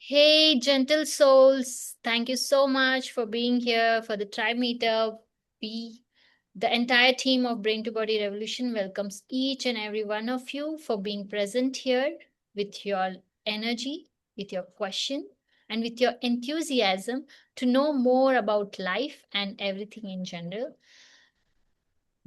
Hey, gentle souls. Thank you so much for being here for the Tribe Meetup. We, the entire team of Brain to Body Revolution, welcomes each and every one of you for being present here with your energy, with your question, and with your enthusiasm to know more about life and everything in general.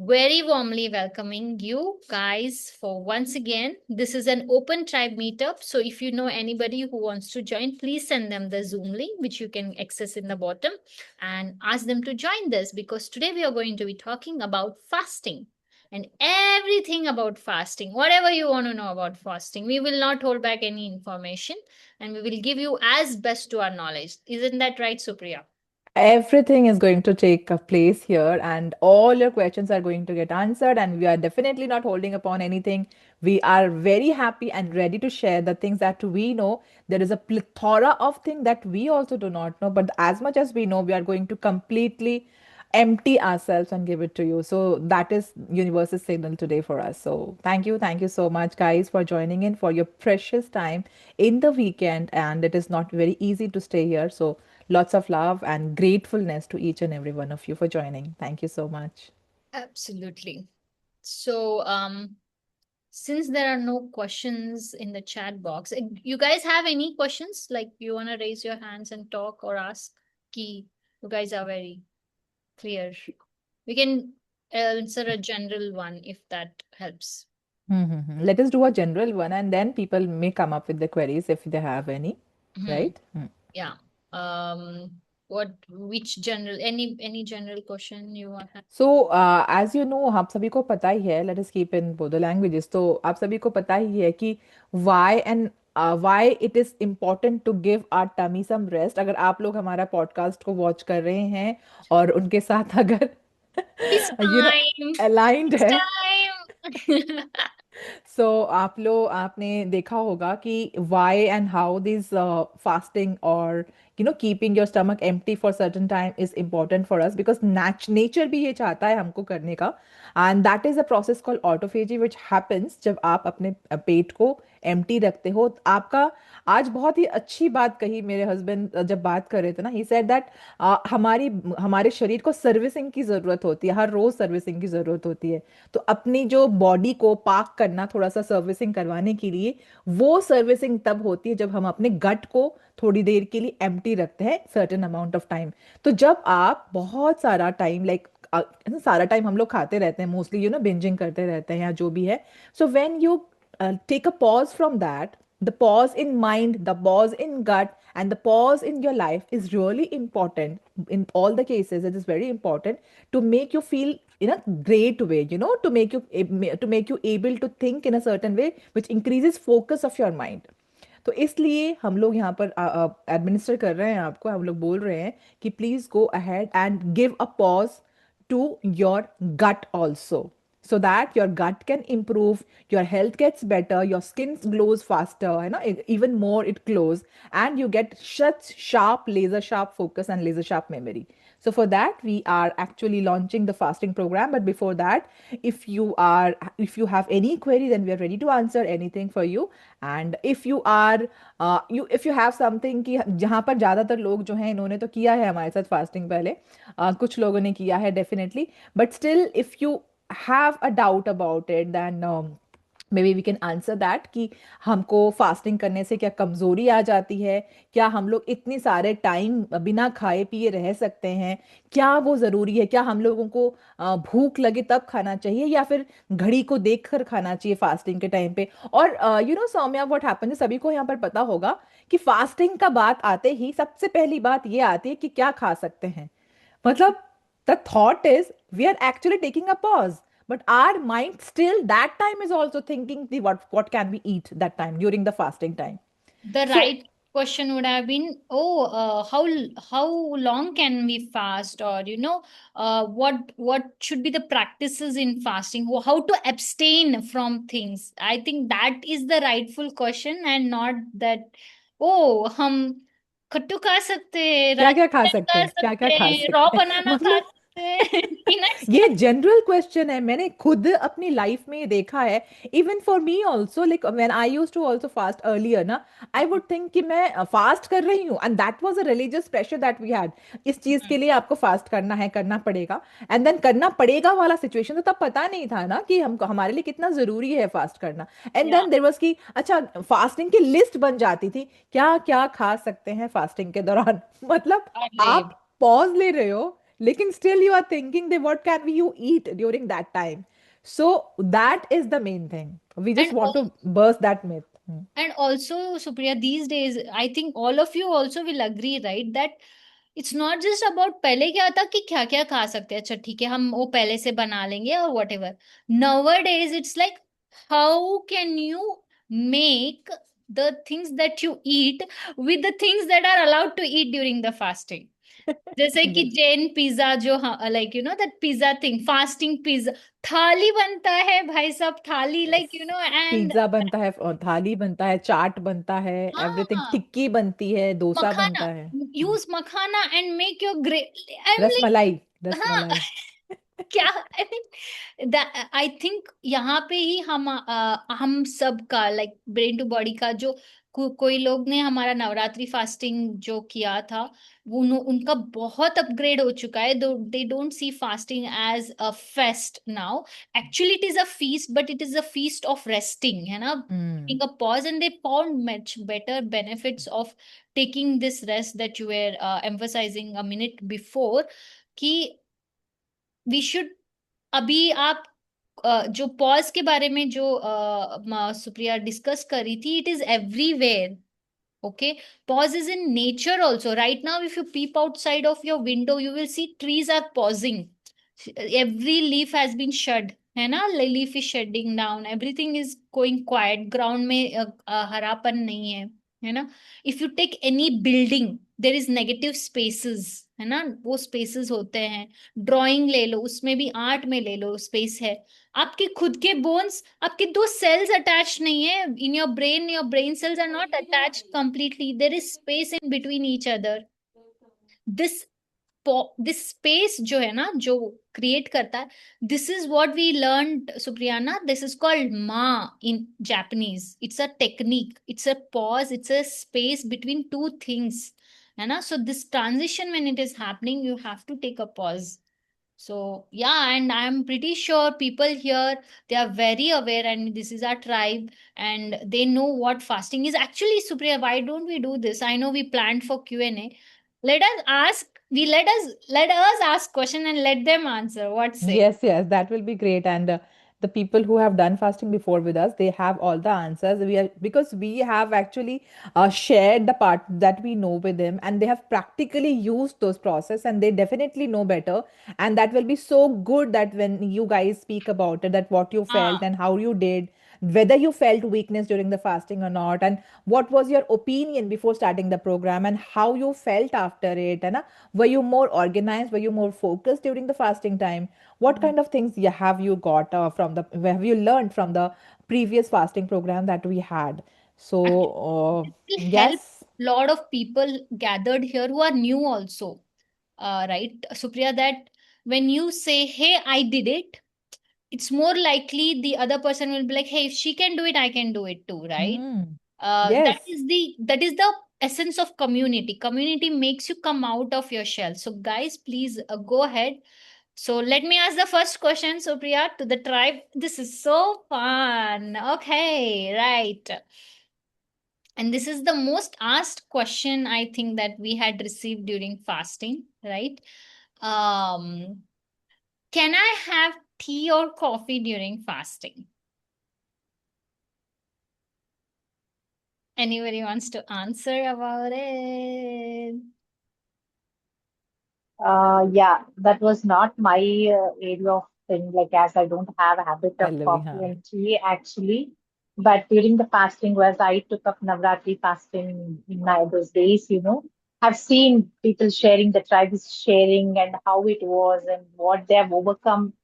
Very warmly welcoming you guys for once again. This is an open tribe meetup. So if you know anybody who wants to join, please send them the Zoom link, which you can access in the bottom, and ask them to join this because today we are going to be talking about fasting and everything about fasting. Whatever you want to know about fasting, we will not hold back any information and we will give you as best to our knowledge. Isn't that right, Supriya? Everything is going to take a place here, and all your questions are going to get answered. And we are definitely not holding upon anything. We are very happy and ready to share the things that we know. There is a plethora of things that we also do not know, but as much as we know, we are going to completely empty ourselves and give it to you. So that is universal signal today for us. So thank you so much, guys, for joining in for your precious time in the weekend. And it is not very easy to stay here. So lots of love and gratefulness to each and every one of you for joining. Thank you so much. Absolutely. So, since there are no questions in the chat box, you guys have any questions? Like you want to raise your hands and talk or ask? Ki, you guys are very clear. We can answer a general one if that helps. Let us do a general one, and then people may come up with the queries if they have any, Hmm. right? Hmm. Yeah. Which general, any general question you want? So, as you know, आप सभी को पता ही है, let us keep in both the languages. तो आप सभी को पता ही है कि why it is important to give our tummy some rest. अगर आप लोग हमारा podcast को watch कर रहे हैं और उनके साथ अगर It's you know time. aligned It's है, time. सो आपने देखा होगा कि why and how this fasting or keeping your stomach empty for certain time is important for us because nature भी ये चाहता है हमको करने का, and that is a process called autophagy which happens जब आप अपने पेट को empty रखते हो आपका। आज बहुत ही अच्छी बात कही मेरे हस्बैंड जब बात कर रहे थे ना, ही सेड दैट हमारी हमारे शरीर को सर्विसिंग की जरूरत होती है, हर रोज सर्विसिंग की जरूरत होती है। तो अपनी जो बॉडी को पार्क करना, थोड़ा सा सर्विसिंग करवाने के लिए, वो सर्विसिंग तब होती है जब हम अपने गट को थोड़ी देर के लिए एम्प्टी रखते हैं सर्टेन अमाउंट ऑफ टाइम। तो जब आप बहुत सारा टाइम लाइक सारा टाइम हम लोग खाते रहते हैं, मोस्टली बिंजिंग करते रहते हैं या जो भी है। So when you take a pause from that, the pause in mind, the pause in gut, and the pause in your life is really important. In all the cases it is very important to make you feel in a great way, to make you able to think in a certain way which increases focus of your mind. तो इसलिए हम लोग यहाँ पर administer कर रहे हैं, आपको हम लोग बोल रहे हैं कि please go ahead and give a pause to your gut also, so that your gut can improve, your health gets better, your skin glows faster, even more it glows, and you get such sharp, laser sharp focus and laser sharp memory. So for that we are actually launching the fasting program. But before that, if you have any query, then we are ready to answer anything for you. And if you have something कि जहाँ पर ज़्यादातर लोग जो हैं इन्होंने तो किया है हमारे साथ फास्टिंग पहले, कुछ लोगों ने किया है definitely, but still if you have a doubt about it, then maybe we can answer that कि हमको फास्टिंग करने से क्या कमजोरी आ जाती है, क्या हम लोग इतनी सारे टाइम बिना खाए पिए रह सकते हैं, क्या वो ज़रूरी है, क्या हम लोगों को भूख लगे तब खाना चाहिए या फिर घड़ी को देखकर खाना चाहिए फास्टिंग के टाइम पे। और सौम्या, व्हाट हैपन है, सभी को यहाँ पर पता होगा कि फास्टिंग का बात आते ही सबसे पहली बात ये आती है कि क्या खा सकते हैं। मतलब the thought is we are actually taking a pause, but our mind still that time is also thinking the what can we eat that time during the fasting time. The So right question would have been, oh, how long can we fast, or what should be the practices in fasting? How to abstain from things? I think that is the rightful question, and not that, oh, हम खट्टू खा सकते हैं, क्या क्या खा राजमा सकते खा हैं, क्या क्या सकते खा हैं, रॉ सकते हैं बनाना खा मतलब पीनट्स ये क्या? जनरल क्वेश्चन है, मैंने खुद अपनी लाइफ में देखा है। Even for me also, like when I use to also fast earlier ना, आई वुड थिंक कि मैं फास्ट कर रही हूँ, and that was a religious pressure that we had. इस चीज के लिए आपको फास्ट करना है, करना पड़ेगा। एंड देन करना पड़ेगा वाला सिचुएशन तो तब पता नहीं था ना कि हम हमारे लिए कितना जरूरी है फास्ट करना। एंड या देन देर वाज कि अच्छा, फास्टिंग की लिस्ट बन जाती थी, क्या क्या खा सकते हैं फास्टिंग के दौरान। मतलब अरे आप पॉज ले रहे हो, लेकिन still you are thinking that what can we you eat during that time. So that is the main thing. We and just want to burst that myth. Hmm. And also, Supriya, these days, I think all of you also will agree, right? That it's not just about पहले क्या था कि क्या क्या खा सकते हैं, अच्छा ठीक है हम वो पहले से बना लेंगे और whatever. Nowadays, it's like how can you make the things that you eat with the things that are allowed to eat during the fasting. जैसे कि Yes. जैन पिज्जा जो, like that pizza thing, fasting pizza, थाली बनता है भाई साहब, थाली Yes. Like and pizza बनता है और थाली बनता है, चाट बनता है, एवरीथिंग, हाँ, टिक्की बनती है, डोसा मखाना, बनता है। Use makhana and make your great, I am like, rasmalai, हाँ। रसमलाई। क्या, आई मीन, आई थिंक यहाँ पे ही हम सब का लाइक ब्रेन टू बॉडी का जो कोई लोग ने हमारा नवरात्रि फास्टिंग जो किया था, उनका बहुत अपग्रेड हो चुका है। They don't see fasting as a fest now, actually it is a feast, but it is a feast of resting, है ना, हम्म। taking a pause, and they found much better benefits of taking this rest that you were emphasizing a minute before, कि we should, अभी आप जो pause के बारे में जो सुप्रिया डिस्कस करी थी, it is everywhere. Okay, pause is in nature also. Right now, if you peep outside of your window, you will see trees are pausing. Every leaf has been shed, है ना, leaf is shedding down. Everything is going quiet. Ground में हरापन नहीं है ना. If you take any building, there is negative spaces, है ना, वो spaces होते हैं. ड्राइंग ले लो, उसमें भी आर्ट में ले लो, स्पेस है. आपके खुद के बोन्स, आपके दो सेल्स अटैच नहीं है in your brain cells are not attach completely, there is space in between each other. This this space जो है ना, जो क्रिएट करता है, this is what we learn, सुप्रियाना, this is called ma in Japanese. It's a technique, it's a pause, it's a space between two things, है ना. So this transition when it is happening, you have to take a pause. So yeah, and I'm pretty sure people here, they are very aware, and this is our tribe, and they know what fasting is. Actually, Supriya, why don't we do this? I know we planned for Q&A. Let us ask, let us ask question and let them answer. What say? Yes, yes, that will be great. And the people who have done fasting before with us, they have all the answers. We are because we have actually shared the part that we know with them, and they have practically used those process, and they definitely know better. And that will be so good that when you guys speak about it, that what you felt Ah, and how you did, whether you felt weakness during the fasting or not, and what was your opinion before starting the program, and how you felt after it, and were you more organized, were you more focused during the fasting time, what kind of things have you got from the have you learned from the previous fasting program that we had? So actually, this will help yes. lot of people gathered here who are new also. Right, Supriya, that when you say, "Hey, I did it," it's more likely the other person will be like, hey, if she can do it, I can do it too, right? Hmm. That Yes. is the essence of community. Community makes you come out of your shell. So guys, please go ahead. So let me ask the first question, Supriya, to the tribe. This is so fun. Okay, right. And this is the most asked question I think that we had received during fasting, right? um can I have tea or coffee during fasting? Anybody wants to answer about it? Yeah, that was not my area of thing, like as I don't have a habit of Pallavi, coffee हाँ. and tea actually. But during the fasting, was I took up Navratri fasting in those days, I've seen people sharing, the tribes sharing and how it was and what they have overcome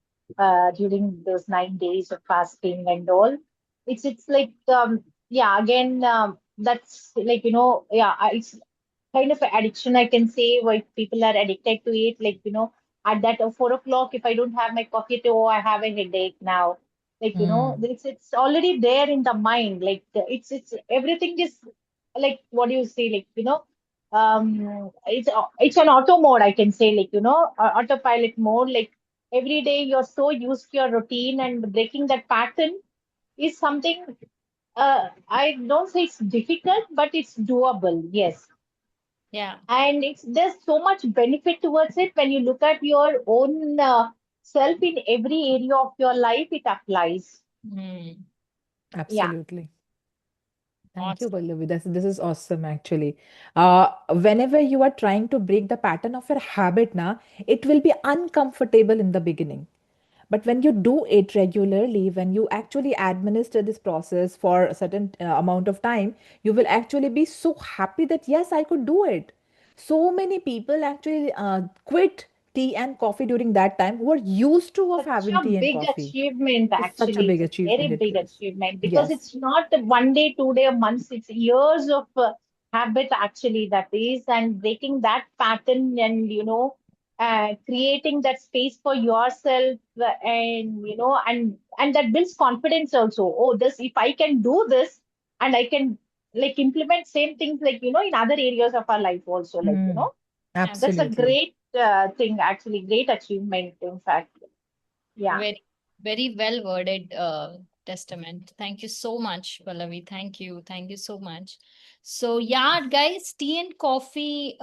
during those 9 days of fasting and all. It's like yeah, again that's like yeah, it's kind of an addiction, I can say, why people are addicted to it. Like, at that 4 o'clock, if I don't have my coffee, oh, I have a headache now. Like, Hmm. it's already there in the mind. Like it's everything is like, what do you say? Like, it's an auto mode, I can say, like, autopilot mode. Like every day you're so used to your routine, and breaking that pattern is something, I don't say it's difficult, but it's doable. Yes. Yeah. And there's so much benefit towards it when you look at your own self in every area of your life, it applies. Hmm. Yeah. Absolutely. Thank you, Awesome. Pallavi. This is awesome, actually. Whenever you are trying to break the pattern of your habit, na, it will be uncomfortable in the beginning. But when you do it regularly, when you actually administer this process for a certain amount of time, you will actually be so happy that, yes, I could do it. So many people actually quit tea and coffee during that time who are used to of Such having a tea and big coffee. achievement, It's such a actually. big It's a achievement, very it big is. achievement because Yes. it's not one day, 2 day, a month, it's years of habit, actually, that is, and breaking that pattern, and, creating that space for yourself, and, and that builds confidence also. Oh, this, if I can do this, and I can, like, implement same things, like, in other areas of our life also, like, Hmm. that's a Absolutely. great thing, actually, great achievement, in fact. Yeah. Very, very well worded testament. Thank you so much, Pallavi. Thank you. Thank you so much. So, yeah, guys, tea and coffee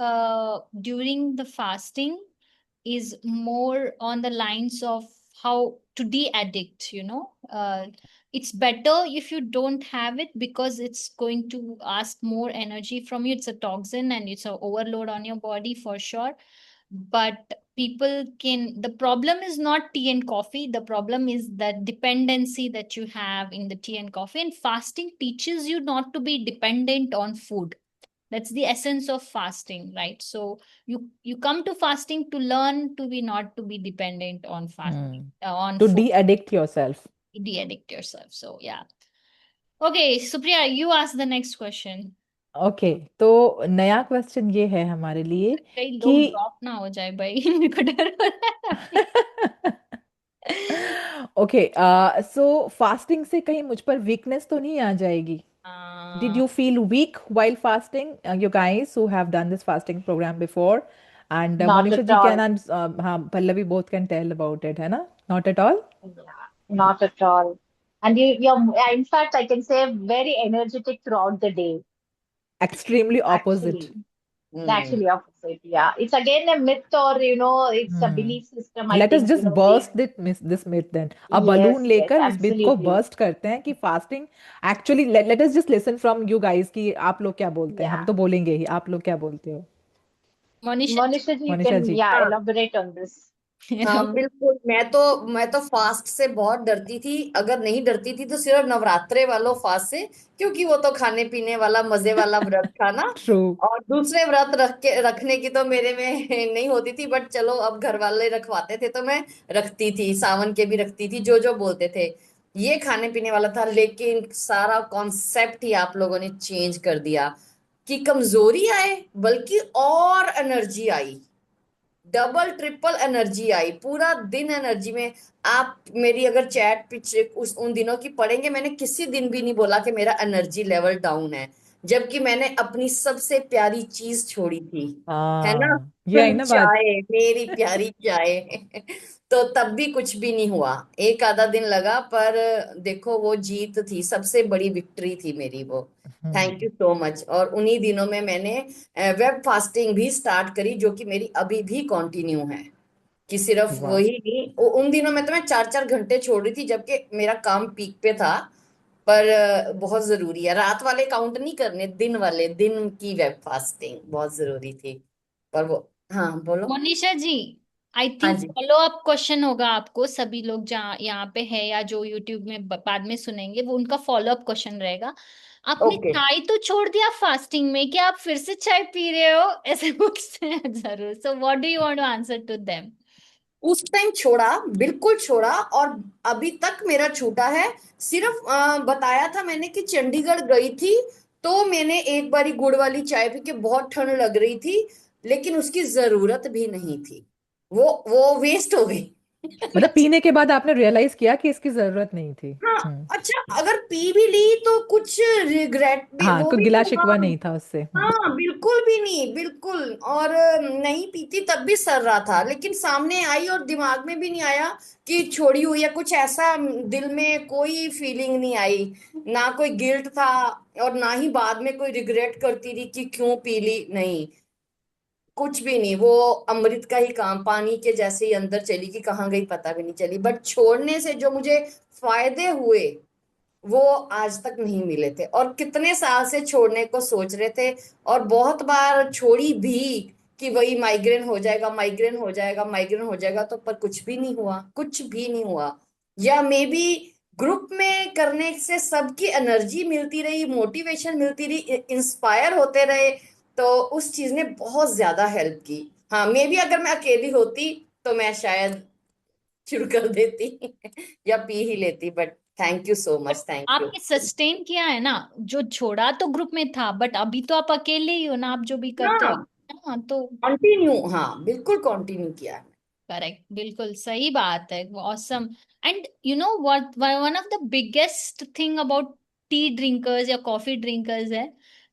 during the fasting is more on the lines of how to de-addict, it's better if you don't have it because it's going to ask more energy from you. It's a toxin and it's an overload on your body for sure. But people can, the problem is not tea and coffee, the problem is that dependency that you have in the tea and coffee. And fasting teaches you not to be dependent on food. That's the essence of fasting, right? So you come to fasting to learn to be not to be dependent on fasting, Hmm. on To food, de-addict yourself. de-addict yourself. So yeah. Okay, Supriya, you ask the next question. Okay, तो नया question ये है हमारे लिए कई कि लोग drop ना हो जाए भाई मेरे को डर हो रहा है ओके, सो फास्टिंग से कहीं मुझ पर वीकनेस तो नहीं आ जाएगी? Did अभी। you feel weak while fasting? You guys who have done this fasting program before, and Not Monisha at ji can all. and हाँ, Pallavi both can tell about it, है ना? Not at all. Yeah, not at all. And in fact, I can say very energetic throughout the day. Extremely opposite. Actually, hmm. opposite. Yeah, it's again a myth, or it's a Hmm. belief system. I Let us think just we. burst this myth then. अब Yes, balloon yes, लेकर इस myth को absolutely. burst करते हैं कि fasting actually, let us just listen from you guys कि आप लोग क्या बोलते हैं, हम Yeah, तो बोलेंगे ही, आप लोग क्या बोलते हो? Manisha Monisha ji, you Monisha can, ji. yeah, हाँ elaborate on this. हाँ बिल्कुल। मैं तो फास्ट से बहुत डरती थी। अगर नहीं डरती थी तो सिर्फ नवरात्रे वालों फास्ट से, क्योंकि वो तो खाने पीने वाला मजे वाला व्रत था ना। ट्रू। और दूसरे व्रत रखने की तो मेरे में नहीं होती थी, बट चलो अब घर वाले रखवाते थे तो मैं रखती थी। सावन के भी रखती थी, जो जो बोलते थे। ये खाने पीने वाला था, लेकिन सारा कॉन्सेप्ट ही आप लोगों ने चेंज कर दिया। कि कमजोरी आए बल्कि और एनर्जी आई, डबल ट्रिपल एनर्जी आई, पूरा दिन एनर्जी में। आप मेरी अगर चैट पिछले उस उन दिनों की पढ़ेंगे, मैंने किसी दिन भी नहीं बोला कि मेरा एनर्जी लेवल डाउन है, जबकि मैंने अपनी सबसे प्यारी चीज छोड़ी थी, है ना। हाँ, ये आई ना बात। चाय, मेरी प्यारी चाय। तो तब भी कुछ भी नहीं हुआ, एक आधा दिन लगा, पर देखो वो जीत थी, सबसे बड़ी विक्ट्री थी मेरी वो। Thank hmm. You so much. और उन्हीं दिनों में मैंने वेब फास्टिंग भी स्टार्ट करी, जो कि मेरी अभी भी कंटिन्यू है। कि सिर्फ वाह। वही नहीं, उन दिनों में तो मैं 4 4 घंटे छोड़ रही थी, जबकि मेरा काम पीक पे था। पर बहुत जरूरी है, रात वाले काउंट नहीं करने, दिन वाले, दिन की वेब फास्टिंग बहुत जरूरी थी। पर वो, हाँ बोलो। मोनिशा जी, आई हाँ थिंक जी। फॉलो अप क्वेश्चन होगा आपको, सभी लोग जहाँ यहाँ पे है या जो यूट्यूब में बाद में सुनेंगे, वो उनका फॉलो अप क्वेश्चन रहेगा। आपने ओके। चाय तो छोड़ दिया फास्टिंग में, क्या आप फिर से चाय पी रहे हो? ऐसे पूछते हैं जरूर। So what do you want to answer to them? उस टाइम छोड़ा, बिल्कुल छोड़ा, और अभी तक मेरा छूटा है। सिर्फ बताया था मैंने कि चंडीगढ़ गई थी, तो मैंने एक बारी गुड़ वाली चाय पी के, बहुत ठंड लग रही थी, लेकिन उसकी जरूरत भी नहीं थी। वो वेस्ट हो गई। मतलब पीने के बाद आपने रियलाइज किया कि इसकी जरूरत नहीं थी। हाँ, हम्म। अच्छा अगर पी भी ली तो कुछ रिग्रेट भी, हाँ, वो कोई भी गिला नहीं शिकवा हुआ। नहीं था उससे। हाँ बिल्कुल भी नहीं, बिल्कुल। और नहीं पीती तब भी सर रहा था, लेकिन सामने आई और दिमाग में भी नहीं आया कि छोड़ी हुई है कुछ ऐसा, दिल में कोई फीलिंग नहीं आई, ना कोई गिल्ट था, और ना ही बाद में कोई रिग्रेट करती रही कि क्यों पी ली, नहीं, कुछ भी नहीं। वो अमृत का ही काम, पानी के जैसे ही अंदर चली गई, कहाँ गई पता भी नहीं चली। बट छोड़ने से जो मुझे फायदे हुए वो आज तक नहीं मिले थे, और कितने साल से छोड़ने को सोच रहे थे, और बहुत बार छोड़ी भी कि वही माइग्रेन हो जाएगा, माइग्रेन हो जाएगा, माइग्रेन हो जाएगा, तो पर कुछ भी नहीं हुआ, कुछ भी नहीं हुआ। या मे बी ग्रुप में करने से सबकी एनर्जी मिलती रही, मोटिवेशन मिलती रही, इंस्पायर होते रहे, तो उस चीज ने बहुत ज्यादा हेल्प की। हाँ, मे बी अगर मैं अकेली होती तो मैं शायद शुरू कर देती या पी ही लेती। But thank you so but much, thank you. आपने सस्टेन किया है ना, जो छोड़ा तो ग्रुप में था, बट अभी तो आप अकेले ही हो ना, आप जो भी करते हाँ, हो। हाँ तो कंटिन्यू, हाँ बिल्कुल कंटिन्यू किया है। करेक्ट, बिल्कुल सही बात है, awesome. And you know what, one of the biggest thing about T drinkers या कॉफी ड्रिंकर्स है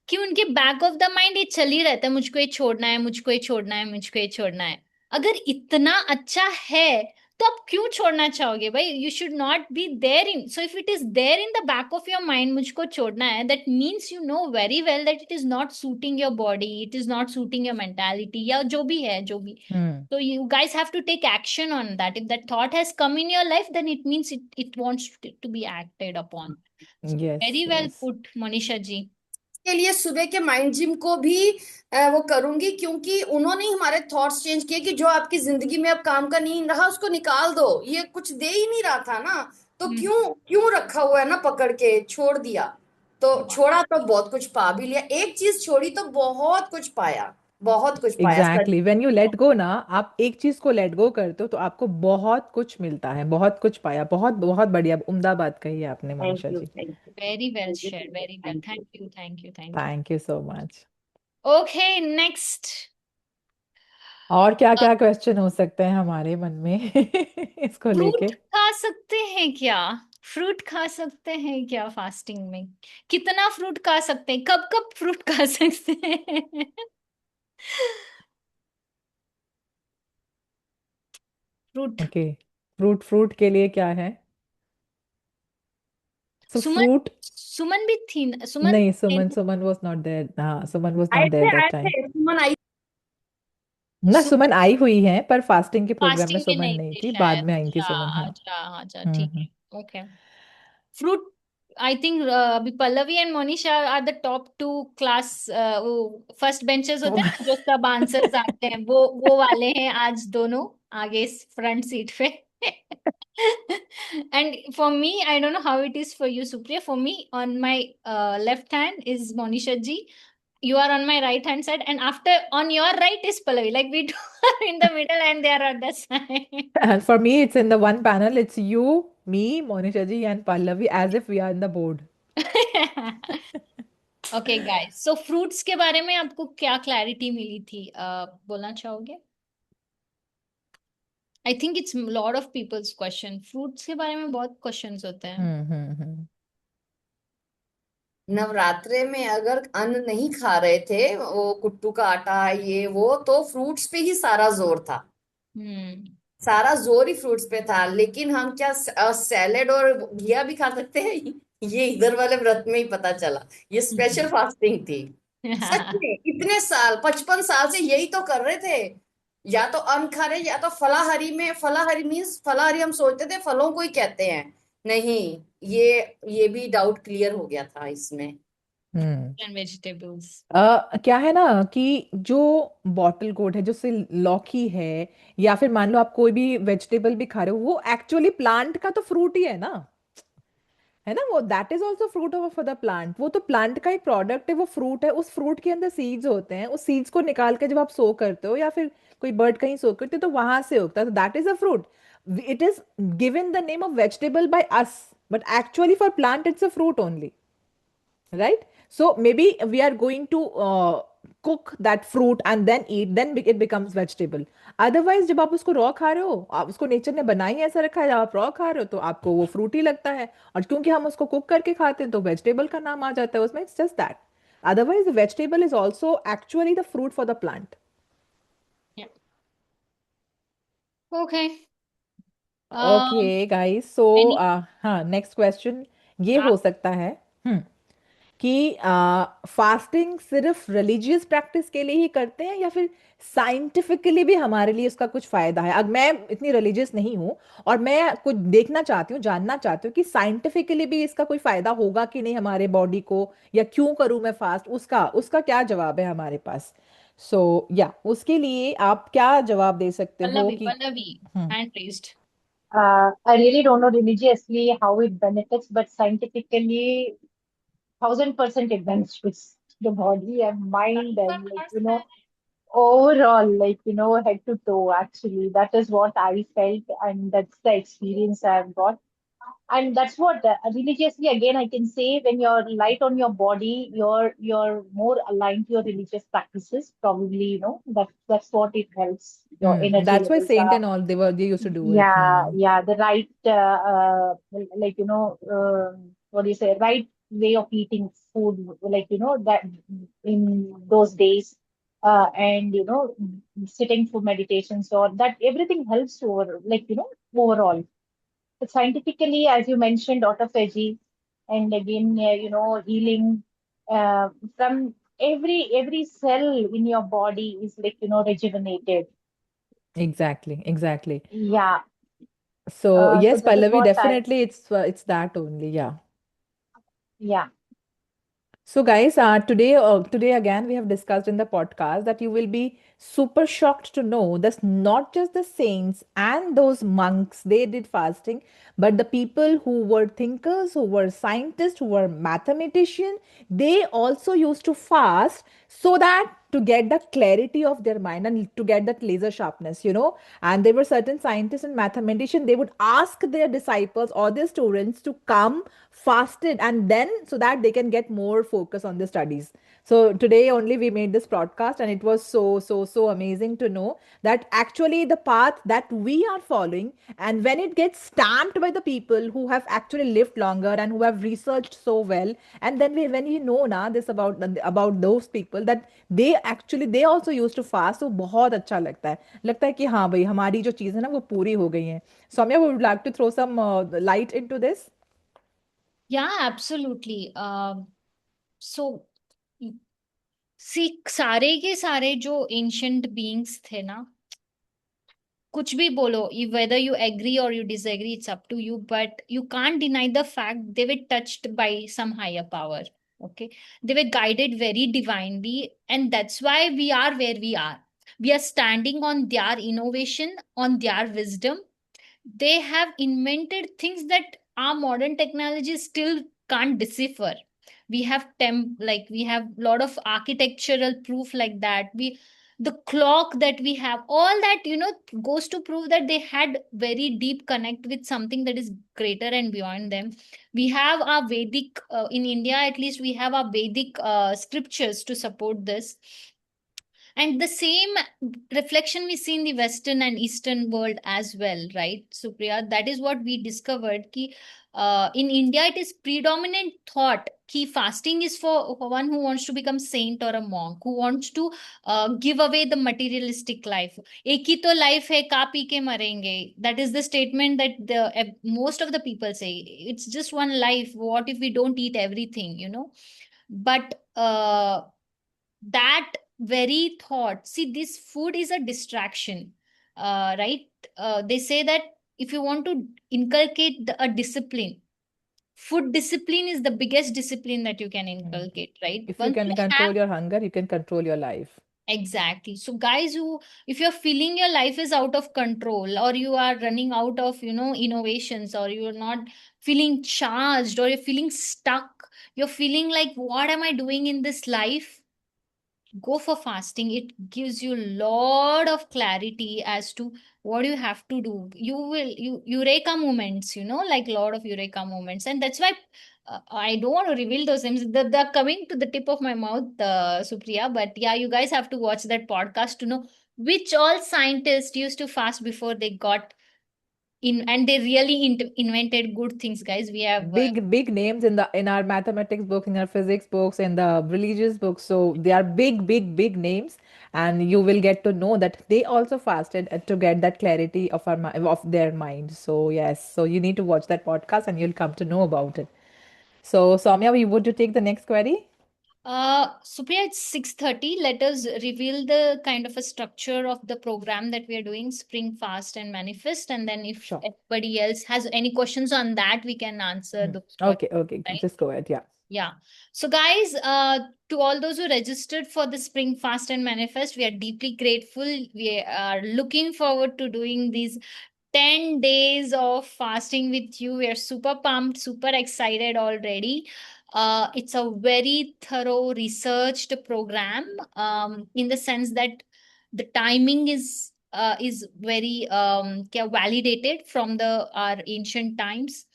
कि उनके बैक ऑफ द माइंड ये चल ही रहता है, मुझको ये छोड़ना है, मुझको ये छोड़ना है, मुझको ये छोड़ना है। अगर इतना अच्छा है तो आप क्यों छोड़ना चाहोगे भाई? You should not be there in, so if it is there in the back of your mind मुझको छोड़ना है, that means you know very well that it is not suiting your body, it is not suiting your mentality, या जो भी है, जो भी। हम्म। So you guys have to take action on that. If that thought has come in your life, then it means it wants to be acted upon. So yes, very well yes. put, Monisha ji. के लिए सुबह के mind gym को भी वो करूंगी, क्योंकि उन्होंने ही हमारे थॉट्स चेंज किए कि जो आपकी जिंदगी में अब काम का नहीं रहा उसको निकाल दो, ये कुछ दे ही नहीं रहा था ना, तो Hmm. क्यों क्यों रखा हुआ है ना, पकड़ के छोड़ दिया। तो छोड़ा तो बहुत कुछ पा भी लिया, एक चीज छोड़ी तो बहुत कुछ पाया, बहुत कुछ पाया सच। Exactly, when you let go ना, आप एक चीज को लेट गो करते हो तो आपको बहुत कुछ मिलता है, बहुत कुछ पाया। बहुत बहुत बढ़िया, उम्दा बात कही है आपने थैंक मनीषा यू, जी। Thank you, Very well thank you, shared. Very well. Thank you. Thank you. Thank you. Thank you. Thank you so much. Okay, next. और क्या क्या क्वेश्चन हो सकते हैं हमारे मन में इसको फ्रूट लेके? खा सकते हैं क्या? फ्रूट खा सकते हैं क्या फास्टिंग में? कितना फ्रूट खा सकते हैं? कब कब फ्रूट खा सकते हैं? फ्रूट। ओके, फ्रूट, फ्रूट के लिए क्या है? सो सुमन, फ्रूट। सुमन भी थी सुमन नहीं, थे सुमन, ना? सुमन वाज नॉट देयर। हाँ, सुमन वाज नॉट देयर दैट आए टाइम। थे सुमन आई। ना, सुमन आई हुई है पर फास्टिंग के प्रोग्राम में फास्टिंग में सुमन नहीं नहीं थे थी, बाद शायद। में आई थी अच्छा सुमन। हाँ। अच्छा अच्छा, ठीक हम्म। है। ओके। फ्रूट। आई थिंक अभी Pallavi and Monisha are the top two class, वो फर्स्ट बेंचेस होते हैं ना, जो सब आंसर्स आते हैं, वो वाले हैं आज दोनों आगे फ्रंट सीट पे। And for me, I don't know how it is for you Supriya, for me on my left hand is Monisha ji, you are on my right hand side, and after on your right is Pallavi, like we two are in the middle and they are on the side. And for me, it's in the one panel. It's you, me, Monisha ji, and Pallavi, as if we are in the board. Okay guys, so fruits के बारे में आपको क्या clarity मिली थी, बोलना चाहोगे? I think it's lot of peoples question, fruits के बारे में बहुत क्वेश्चंस होते हैं। हम्म। नवरात्रे में अगर अन्न नहीं खा रहे थे, वो कुट्टू का आटा ये वो, तो फ्रूट्स पे ही सारा जोर था, हम्म। सारा जोर ही फ्रूट्स पे था। लेकिन हम क्या सैलेड और घिया भी खा सकते हैं? ये इधर वाले व्रत में ही पता चला, ये स्पेशल फास्टिंग थी। सच में इतने साल, 55 साल से यही तो कर रहे थे, या तो अन्न खा रहे या तो फलाहारी में। फलाहारी मीन्स, फलाहारी हम सोचते थे फलों को ही कहते हैं, नहीं, ये भी डाउट क्लियर हो गया था इसमें। हम्म। And vegetables. क्या है ना कि जो बॉटल गोड है, जो से लौकी है, या फिर मान लो आप कोई भी वेजिटेबल भी खा रहे हो, वो एक्चुअली प्लांट का तो फ्रूट ही है ना। है ना, वो that is also fruit of for the plant. वो तो प्लांट का एक प्रोडक्ट है, वो फ्रूट है। उस फ्रूट के अंदर सीड्स होते हैं, उस सीड्स को निकाल के जब आप सो करते हो, या फिर कोई बर्ड कहीं सो करते हो, तो वहां से उगता है, तो that is a fruit. It is given the name of vegetable by us, but actually for plant it's a fruit only, right? So maybe we are going to cook that fruit and then eat, then it becomes vegetable. Otherwise जब आप उसको raw खा रहे हो, आप उसको nature ने बनाई ऐसा रखा है, जब आप रॉ खा रहे हो तो आपको वो फ्रूटी लगता है, और क्योंकि हम उसको कुक करके खाते हैं तो वेजिटेबल का नाम आ जाता है उसमें. It's just that. Otherwise, the vegetable is also actually the fruit for the plant. Yeah. Okay. Okay, guys. So, Any हाँ, next question ये आप हो सकता है कि फास्टिंग सिर्फ रिलीजियस प्रैक्टिस के लिए ही करते हैं, या फिर साइंटिफिकली भी हमारे लिए इसका कुछ फायदा है. अब मैं इतनी रिलीजियस नहीं हूँ, और मैं कुछ देखना चाहती हूँ, जानना चाहती हूँ कि साइंटिफिकली भी इसका कोई फायदा होगा कि नहीं हमारे बॉडी को, या क्यों करूँ मैं फास्ट, उसका उसका क्या जवाब है हमारे पास. सो या उसके लिए आप क्या जवाब दे सकते हो Pallavi, कि. Pallavi, hmm. hand raised. I really don't know religiously how it benefits, but scientifically, 1000% it benefits the body and mind, and like, overall, like, head to toe, actually. That is what I felt, and that's the experience I've got. And that's what religiously, again, I can say, when you're light on your body, you're more aligned to your religious practices. Probably, that's what it helps. Your energy That's why levels Saint are, and all they used to do it. yeah, yeah, the right, like, what do you say, right way of eating food, like, that in those days, and, sitting for meditations, or that everything helps over, like, overall. But scientifically, as you mentioned, autophagy, and again, healing, from every cell in your body is, like, rejuvenated. Exactly, exactly. Yeah. So So yes, that is Pallavi, what I, definitely it's that only. Yeah. yeah. So, guys, today again we have discussed in the podcast that you will be super shocked to know that not just the saints and those monks they did fasting, but the people who were thinkers, who were scientists, who were mathematicians, they also used to fast so that to get the clarity of their mind and to get that laser sharpness. And there were certain scientists and mathematicians, they would ask their disciples or their students to come fasted, and then so that they can get more focus on the studies. So today only we made this broadcast, and it was so amazing to know that actually the path that we are following, and when it gets stamped by the people who have actually lived longer and who have researched so well, and then when we know now this about those people, that they also used to fast, तो बहुत अच्छा लगता है कि हाँ भाई हमारी जो चीज़ है ना वो पूरी हो गई है. Soumya, would like to throw some light into this. Yeah, absolutely. So सी सारे के सारे जो एंशंट बीइंग्स थे ना, कुछ भी बोलो, whether you agree or you disagree, it's up to you, but you can't deny the fact they were touched by some higher power. Okay, they were guided very divinely, and that's why we are where we are. We are standing on their innovation, on their wisdom. They have invented things that our modern technology still can't decipher. We have like we have a lot of architectural proof like that. We the clock that we have, all that goes to prove that they had very deep connect with something that is greater and beyond them. We have our Vedic, in India at least, we have our Vedic scriptures to support this. And the same reflection we see in the Western and Eastern world as well, right, Supriya? That is what we discovered. Ki, in India, it is predominant thought कि fasting is for one who wants to become saint or a monk, who wants to give away the materialistic life. एक ही तो life है, खा P के मरेंगे. That is the statement that most of the people say. It's just one life. What if we don't eat everything? But that very thought, see, this food is a distraction, right? They say that if you want to inculcate a discipline, food discipline is the biggest discipline that you can Mm. inculcate, right? If you Once can you have control your hunger, you can control your life. exactly. So guys, who if you're feeling your life is out of control, or you are running out of innovations, or you're not feeling charged, or you're feeling stuck, you're feeling like, what am I doing in this life? Go for fasting. It gives you a lot of clarity as to what you have to do. You eureka moments, like a lot of eureka moments. And that's why I don't want to reveal those names. They're coming to the tip of my mouth, Supriya. But yeah, you guys have to watch that podcast to know which all scientists used to fast before they got in, and they really invented good things, guys. We have Big names in our mathematics books, in our physics books, in the religious books. So they are big names, and you will get to know that they also fasted to get that clarity of of their mind. So yes, so you need to watch that podcast, and you'll come to know about it. So Soumya, would you take the next query? Supriya, it's 6:30. Let us reveal the kind of a structure of the program that we are doing, Spring Fast and Manifest. And then if Sure. anybody else has any questions on that, we can answer those questions, Okay, right? just go ahead. Yeah. Yeah. So, guys, to all those who registered for the Spring Fast and Manifest, we are deeply grateful. We are looking forward to doing these 10 days of fasting with you. We are super pumped, super excited already. It's a very thorough, researched program, in the sense that the timing is very validated from the our ancient times,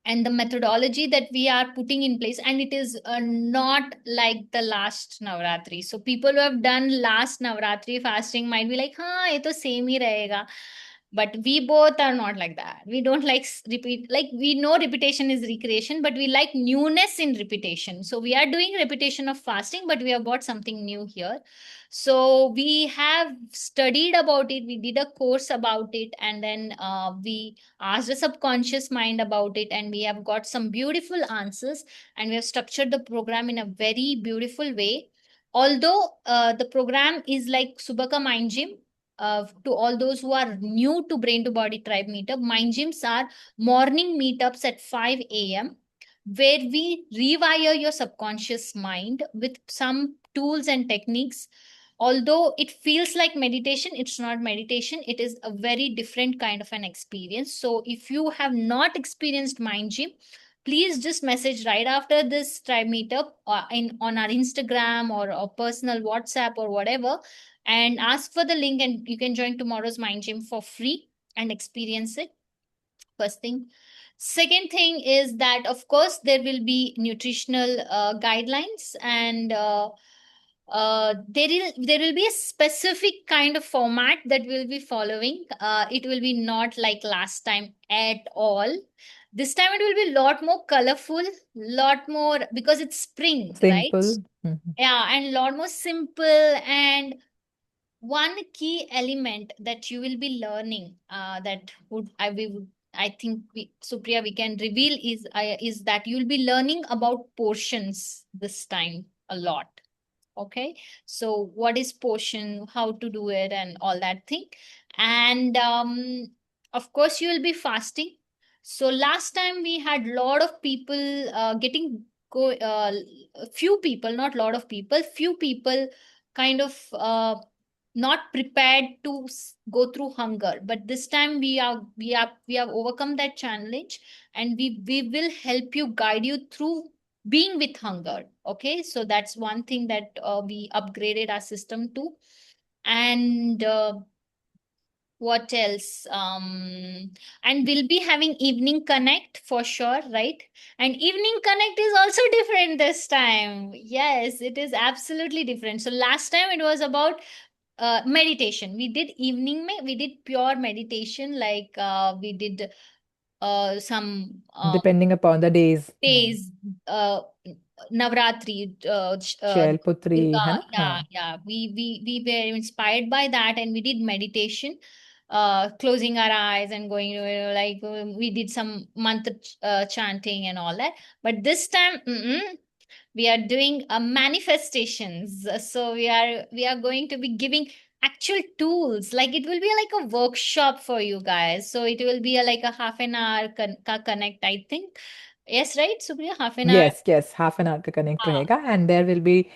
and the methodology that we are putting in place, and it is not like the last Navratri. So people who have done last Navratri fasting might be like, "Huh, ये तो same ही रहेगा." But we both are not like that. We don't like repeat. Like, we know repetition is recreation, but we like newness in repetition. So we are doing repetition of fasting, but we have got something new here. So we have studied about it. We did a course about it, and then we asked the subconscious mind about it, and we have got some beautiful answers, and we have structured the program in a very beautiful way. Although the program is like Subaka Mind Gym, to all those who are new to Brain to Body Tribe Meetup, Mind Gyms are morning meetups at 5 a.m., where we rewire your subconscious mind with some tools and techniques. Although it feels like meditation, it's not meditation. It is a very different kind of an experience. So if you have not experienced Mind Gym, please just message right after this tribe meetup, in on our Instagram or a personal WhatsApp or whatever, and ask for the link, and you can join tomorrow's Mind Gym for free and experience it. First thing. Second thing is that, of course, there will be nutritional guidelines, and there will be a specific kind of format that we'll be following. It will be not like last time at all. This time it will be a lot more colorful, lot more, because it's spring, right? Simple. Mhm. Yeah, and lot more simple. And one key element that you will be learning, that I think Supriya, we can reveal is that you'll be learning about portions this time a lot. Okay, so what is portion, how to do it, and all that thing. And of course you will be fasting. So last time we had lot of people getting go few people, not lot of people, few people kind of not prepared to go through hunger. But this time we have overcome that challenge, and we will help you, guide you through being with hunger. Okay, so that's one thing that we upgraded our system to. And what else? And we'll be having evening connect for sure, right? And evening connect is also different this time. Yes, it is absolutely different. So last time it was about meditation. We did we did pure meditation, like we did some Depending upon the days. days, Navratri, Shailputri, Durga. है ना? Yeah, हाँ. yeah. We were inspired by that, and we did meditation, closing our eyes and going to, like, we did some mantra chanting and all that. But this time, we are doing manifestations. So we are going to be giving actual tools. Like, it will be like a workshop for you guys. So it will be like a half an hour connect, I think. Yes, right, Supriya? Half an hour. Yes, half an hour का connect रहेगा, and there will be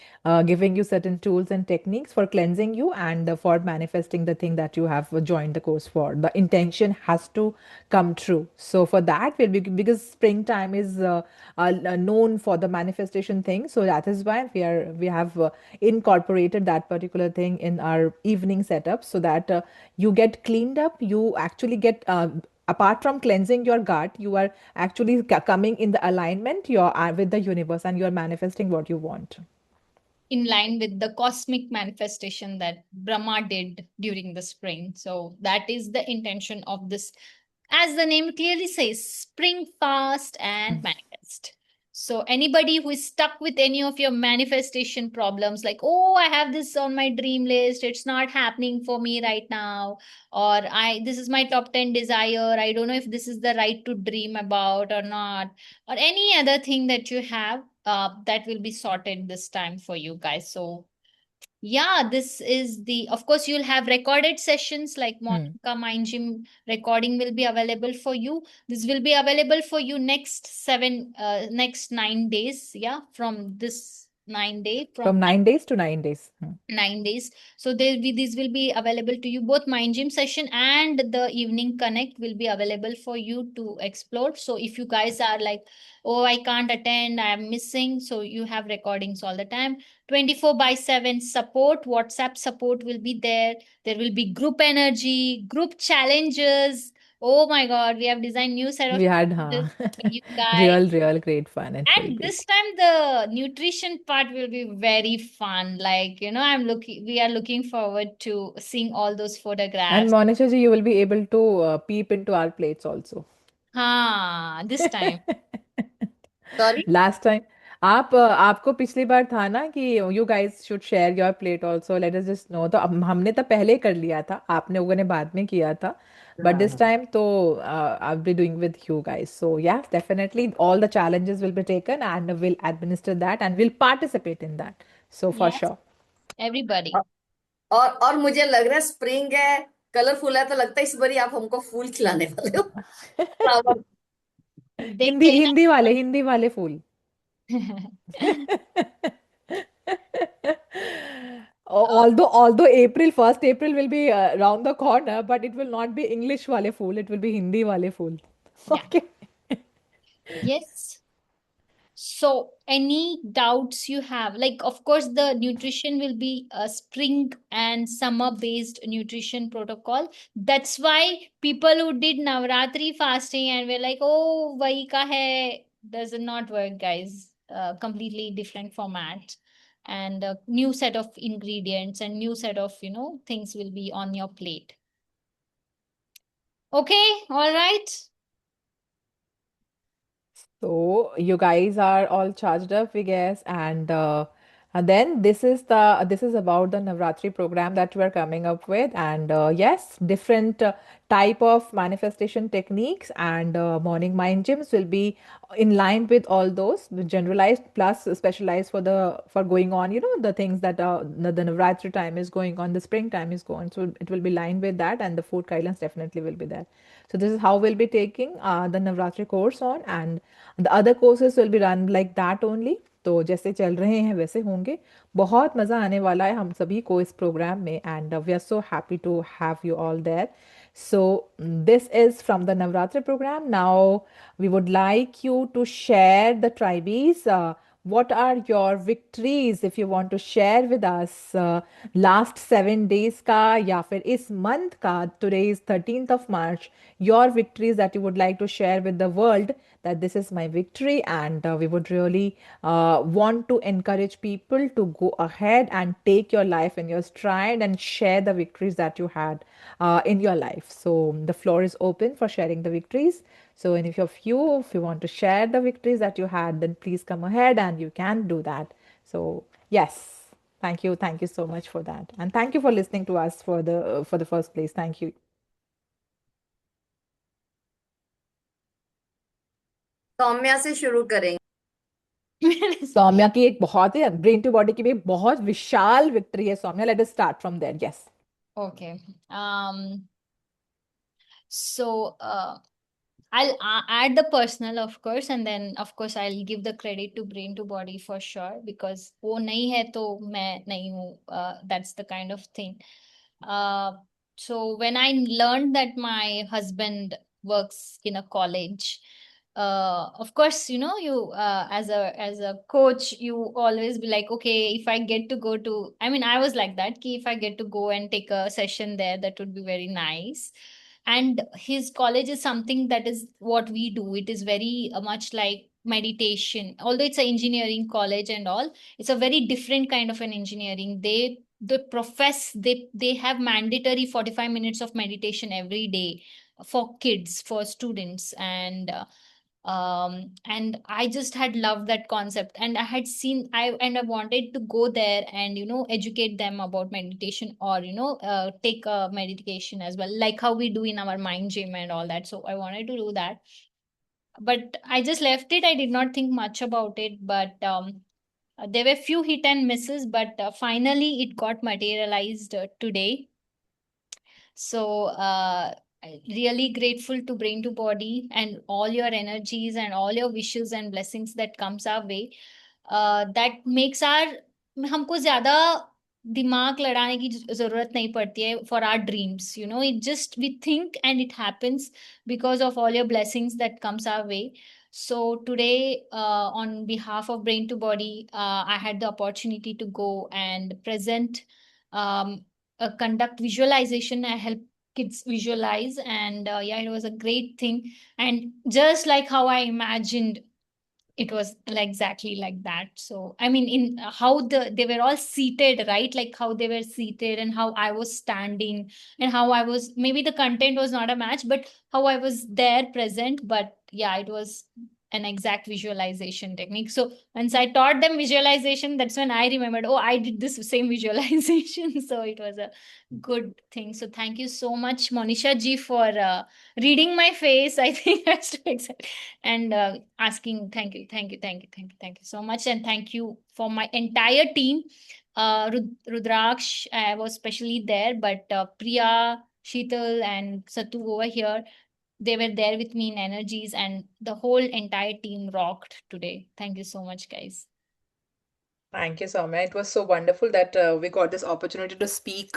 giving you certain tools and techniques for cleansing you and for manifesting the thing that you have joined the course for. The intention has to come true. So for that, will be because springtime is known for the manifestation thing. So that is why we have incorporated that particular thing in our evening setup, so that you get cleaned up. You actually get apart from cleansing your gut, you are actually coming in the alignment with the universe, and you are manifesting what you want. In line with the cosmic manifestation that Brahma did during the spring. So that is the intention of this. As the name clearly says, spring fast and manifest. So anybody who is stuck with any of your manifestation problems, like, oh, I have this on my dream list, it's not happening for me right now, or this is my top 10 desire, I don't know if this is the right to dream about or not, or any other thing that you have, that will be sorted this time for you guys. So yeah, this is the, of course, you'll have recorded sessions like Monica Mind Gym recording will be available for you. This will be available for you next 9 days. Yeah, from this 9 day, From 9 days to 9 days. 9 days. So these will be available to you. Both Mind Gym session and the evening connect will be available for you to explore. So if you guys are like, oh, I can't attend, I'm missing, so you have recordings all the time. 24/7 support, WhatsApp support will be there. There will be group energy, group challenges. Oh my God, we have designed new set of We had challenges for you guys. real great fun. It will And be. this time the nutrition part will be very fun. Like, we are looking forward to seeing all those And photographs. Monisha ji, you will be able to peep into our plates also. This time. Sorry. Last time, आपको पिछली बार था ना कि you guys should share your plate also. Let us just know. तो अब हमने तो पहले कर लिया था, आपने लोगों ने बाद में किया था. But this time, तो I'll be doing with you guys. So yeah, definitely all the challenges will be taken and we'll administer that and we'll participate in that. So for Yes, sure. everybody. और मुझे लग रहा है spring है, colourful है, तो लगता है इस बारी आप हमको फूल खिलाने वाले हो, फ्लावर। देखते हैं हिंदी वाले फूल. ना। Although April 1st April will be around the corner, but it will not be English wale fool, it will be Hindi wale fool. Yeah. Okay. Yes. So, any doubts you have? Like, of course, the nutrition will be a spring and summer based nutrition protocol. That's why people who did Navratri fasting and were like, oh, wahi ka hai, does not work, guys. Completely different format and a new set of ingredients and new set of, things will be on your plate. Okay, all right. So you guys are all charged up, we guess, and then this is about the Navratri program that we are coming up with, and yes, different type of manifestation techniques and morning mind gyms will be in line with all those generalized plus specialized for going on, the things that the Navratri time is going on, the spring time is going, so it will be lined with that, and the food guidelines definitely will be there. So this is how we'll be taking the Navratri course on, and the other courses will be run like that only. तो जैसे चल रहे हैं वैसे होंगे. बहुत मज़ा आने वाला है हम सभी को इस प्रोग्राम में, and we are so happy to have you all there. So this is from the Navratri program. Now we would like you to share the tribees. What are your victories if you want to share with us last 7 days का या फिर इस month का, today is 13th of March, your victories that you would like to share with the world, that this is my victory, and we would really want to encourage people to go ahead and take your life in your stride and share the victories that you had in your life. So the floor is open for sharing the victories. So any of you, if you want to share the victories that you had, then please come ahead and you can do that. So yes, thank you so much for that, and thank you for listening to us for the first place. Thank you. Saumya से शुरू करेंगे। सौम्या की एक बहुत ही brain to body की भी एक बहुत विशाल विक्ट्री है Saumya. Let us start from there. Yes. Okay. So I'll add the personal, of course, and then of course I'll give the credit to Brain to Body for sure, because वो नहीं है तो मैं नहीं हूँ. That's the kind of thing. So when I learned that my husband works in a college, of course, you as a coach, you always be like, okay, if I get to go to, I mean, I was like that, ki if I get to go and take a session there, that would be very nice. and his college is something that is what we do. It is very much like meditation, although it's an engineering college and all. It's a very different kind of an engineering. They have mandatory 45 minutes of meditation every day for kids, for students. And I just had loved that concept, and I wanted to go there and educate them about meditation, or take a meditation as well, like how we do in our mind gym and all that. So I wanted to do that, but I just left it. I did not think much about it, but there were few hit and misses, but finally it got materialized today. So really grateful to Brain to Body and all your energies and all your wishes and blessings that comes our way. That makes our हमको ज्यादा दिमाग लड़ाने की जरूरत नहीं पड़ती है for our dreams. It just we think and it happens because of all your blessings that comes our way. So today, on behalf of Brain to Body, I had the opportunity to go and present, conduct visualization. I help kids visualize, and yeah, it was a great thing. And just like how I imagined, it was like exactly like that. So I mean, in how they were all seated, right? Like how they were seated and how I was standing, and how I was, maybe the content was not a match, but how I was there present. But yeah, it was an exact visualization technique. So once I taught them visualization, that's when I remembered, oh, I did this same visualization. So it was a good thing. So thank you so much, Monisha ji, for reading my face. I think that's too exact. And asking, thank you so much. And thank you for my entire team. Rudraksh, I was especially there, but Priya, Sheetal, and Satu over here, they were there with me in energies, and the whole entire team rocked today. Thank you so much, guys. Thank you, Soumya. It was so wonderful that we got this opportunity to speak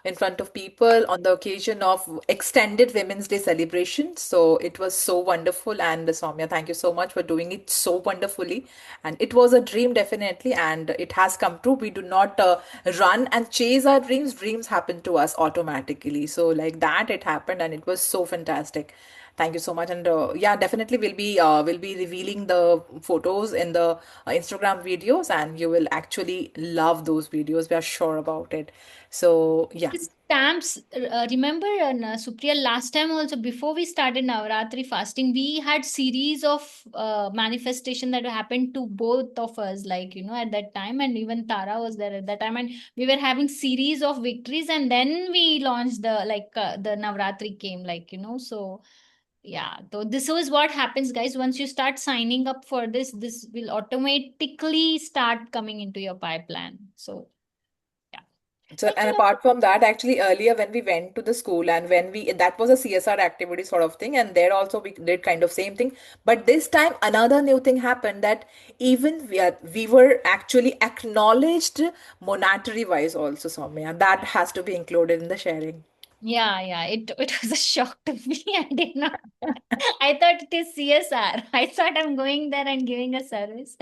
in front of people on the occasion of extended Women's Day celebration. So it was so wonderful. And Soumya, thank you so much for doing it so wonderfully. And it was a dream, definitely, and it has come true. We do not run and chase our dreams, dreams happen to us automatically. So, like that, it happened, and it was so fantastic. Thank you so much. And yeah, definitely we'll be revealing the photos in the Instagram videos, and you will actually love those videos. We are sure about it. So yeah. Stamps, remember, Supriya, last time also, before we started Navratri fasting, we had series of manifestation that happened to both of us, like, at that time, and even Tara was there at that time, and we were having series of victories, and then we launched the Navratri came, like, so yeah. So this is what happens, guys. Once you start signing up for this will automatically start coming into your pipeline. So yeah. So, Thank and you. apart from that, actually, earlier when we went to the school and when that was a CSR activity sort of thing, and there also we did kind of same thing. But this time, another new thing happened that even we were actually acknowledged monetary wise also, Soumya. That has to be included in the sharing. Yeah. It was a shock to me. I did not. I thought it is CSR. I thought I'm going there and giving a service,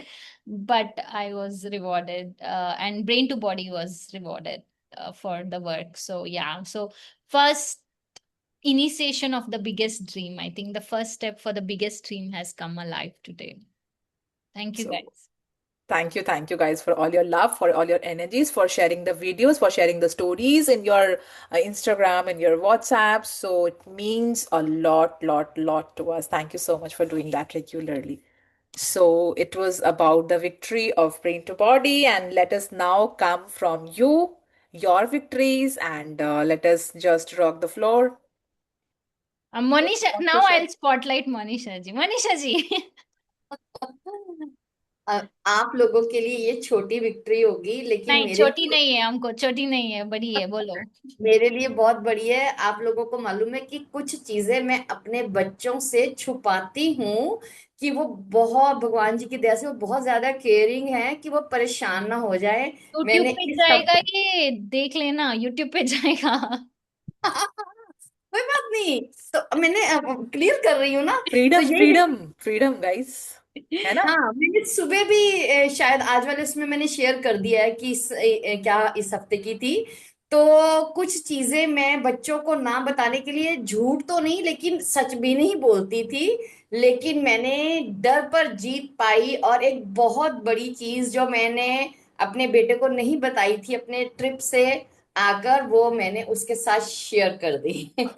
but I was rewarded, and Brain to Body was rewarded for the work. So yeah. So first initiation of the biggest dream. I think the first step for the biggest dream has come alive today. Thank you, So guys. thank you guys for all your love, for all your energies, for sharing the videos, for sharing the stories in your Instagram and your WhatsApp. So it means a lot to us. Thank you so much for doing that regularly. So it was about the victory of Brain to Body, and let us now come from you, your victories, and let us just rock the floor. What do you Monisha, want to now share? I'll spotlight Monisha ji. Monisha ji. आप लोगों के लिए ये छोटी victory होगी, लेकिन नहीं, मेरे छोटी लिए नहीं है, हमको छोटी नहीं है, बड़ी है, बोलो। मेरे लिए बहुत बड़ी है। आप लोगों को मालूम है कि कुछ चीजें मैं अपने बच्चों से छुपाती हूँ, कि वो बहुत, भगवान जी की दया से वो बहुत ज्यादा केयरिंग है, कि वो परेशान ना हो जाए। यूट्यूब मैंने पे इस जाएगा, हफ्ते ये देख लेना, यूट्यूब पे जाएगा। कोई बात नहीं, तो मैंने क्लियर कर रही हूँ ना। तो फ्रीडम यही, फ्रीडम फ्रीडम गाइस, है ना? हाँ, मैंने सुबह भी शायद आज वाले उसमें मैंने शेयर कर दिया है कि क्या इस हफ्ते की थी। तो कुछ चीजें मैं बच्चों को ना बताने के लिए झूठ तो नहीं लेकिन सच भी नहीं बोलती थी। लेकिन मैंने डर पर जीत पाई, और एक बहुत बड़ी चीज जो मैंने अपने बेटे को नहीं बताई थी अपने ट्रिप से आकर, वो मैंने उसके साथ शेयर कर दी। और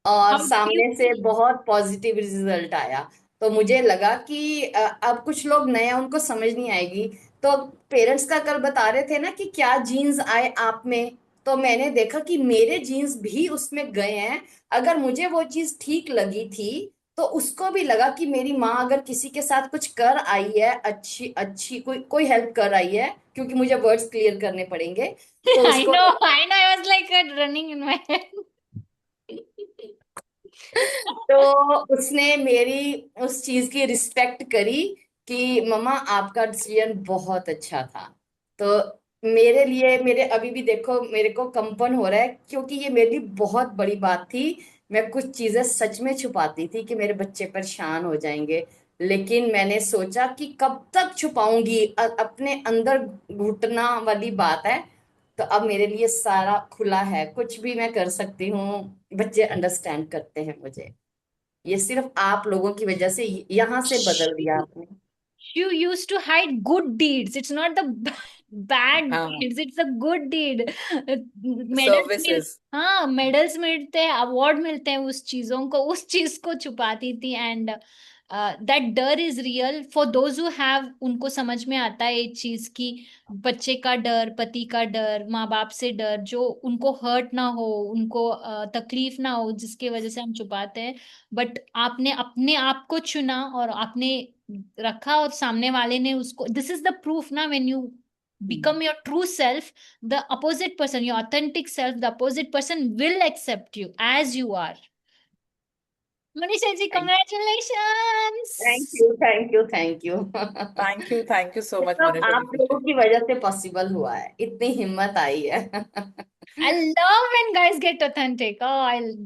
How did you सामने से feel? बहुत पॉजिटिव रिजल्ट आया। तो मुझे लगा कि अब कुछ लोग नया उनको समझ नहीं आएगी। तो पेरेंट्स का कल बता रहे थे ना कि क्या जीन्स आए आप में, तो मैंने देखा कि मेरे जीन्स भी उसमें गए हैं। अगर मुझे वो चीज ठीक लगी थी तो उसको भी लगा कि मेरी माँ अगर किसी के साथ कुछ कर आई है, अच्छी अच्छी कोई कोई हेल्प कर आई है, क्योंकि मुझे वर्ड्स क्लियर करने पड़ेंगे, तो I उसको know, I know. I was like running in my head. तो उसने मेरी उस चीज की रिस्पेक्ट करी कि मम्मा आपका डिसीजन बहुत अच्छा था। तो मेरे लिए, मेरे अभी भी देखो मेरे को कंपन हो रहा है, क्योंकि ये मेरे लिए बहुत बड़ी बात थी। मैं कुछ चीजें सच में छुपाती थी कि मेरे बच्चे परेशान हो जाएंगे, लेकिन मैंने सोचा कि कब तक छुपाऊंगी, अपने अंदर घुटना वाली बात है। तो अब मेरे लिए सारा खुला है, कुछ भी मैं कर सकती हूँ। बच्चे अंडरस्टैंड करते हैं मुझे। ये सिर्फ आप लोगों की वजह से यहाँ से बदल दिया आपने। You used to hide good deeds. It's not the bad हाँ, deeds. It's a good deed. Medals mill services. हाँ, मेडल्स मिलते हैं, अवार्ड मिलते हैं उस चीजों को, उस चीज को छुपाती थी। एंड दैट डर is real for those who have, उनको समझ में आता है ये चीज की, बच्चे का डर, पति का डर, माँ बाप से डर, जो उनको हर्ट ना हो, उनको तकलीफ ना हो, जिसकी वजह से हम छुपाते हैं। बट आपने अपने आप को चुना और आपने रखा, और सामने वाले ने उसको, दिस इज द प्रूफ ना, when you become your true self, the opposite person, your authentic self, the opposite person will accept you as you are. Manisha ji, congratulations. Thank you, thank you, thank you. Thank you so much, तो Monisha आप ji. लोगों की वजह से possible हुआ है, इतनी हिम्मत आई है। I love when guys get authentic. Oh,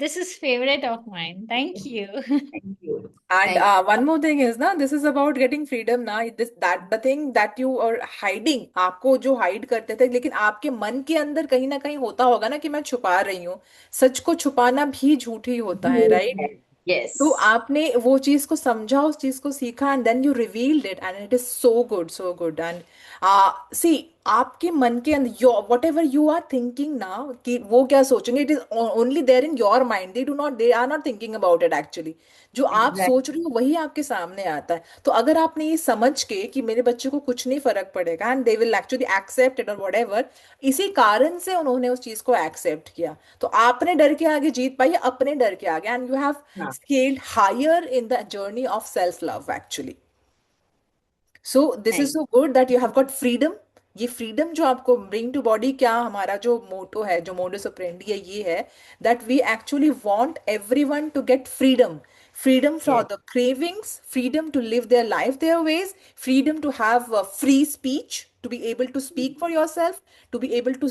this is favorite of mine. Thank you. Thank you, And thank one more thing is ना, this is about getting freedom ना. This that the thing that you are hiding, आपको जो hide करते थे, लेकिन आपके मन के अंदर कहीं ना कहीं होता होगा ना कि मैं छुपा रही हूँ. सच को छुपाना भी झूठ ही होता है, यू। right? यस। तो आपने वो चीज को समझा, उस चीज को सीखा, and then you revealed it, and it is so good and see, आपके मन के अंदर your whatever you are thinking now, कि वो क्या सोचेंगे, it is only there in your mind, they are not thinking about it actually. जो आप सोच रहे हो वही आपके सामने आता है. तो अगर आपने ये समझ के कि मेरे बच्चे को कुछ नहीं फर्क पड़ेगा, and they will actually accept it or whatever, इसी कारण से उन्होंने उस चीज को एक्सेप्ट किया, तो आपने डर के आगे जीत पाई, अपने डर के आगे, एंड यू हैव हाँ। scaled higher in the journey of self love actually. So this is thank so good that you have got freedom. ये फ्रीडम जो आपको ब्रिंग टू बॉडी, क्या हमारा जो मोटो है, जो मोडस ऑपरेंडी है, ये है that we actually want everyone to get freedom. Freedom from yes. the cravings, freedom to live their life their ways, freedom to have free speech, to be able to speak for yourself, to be able to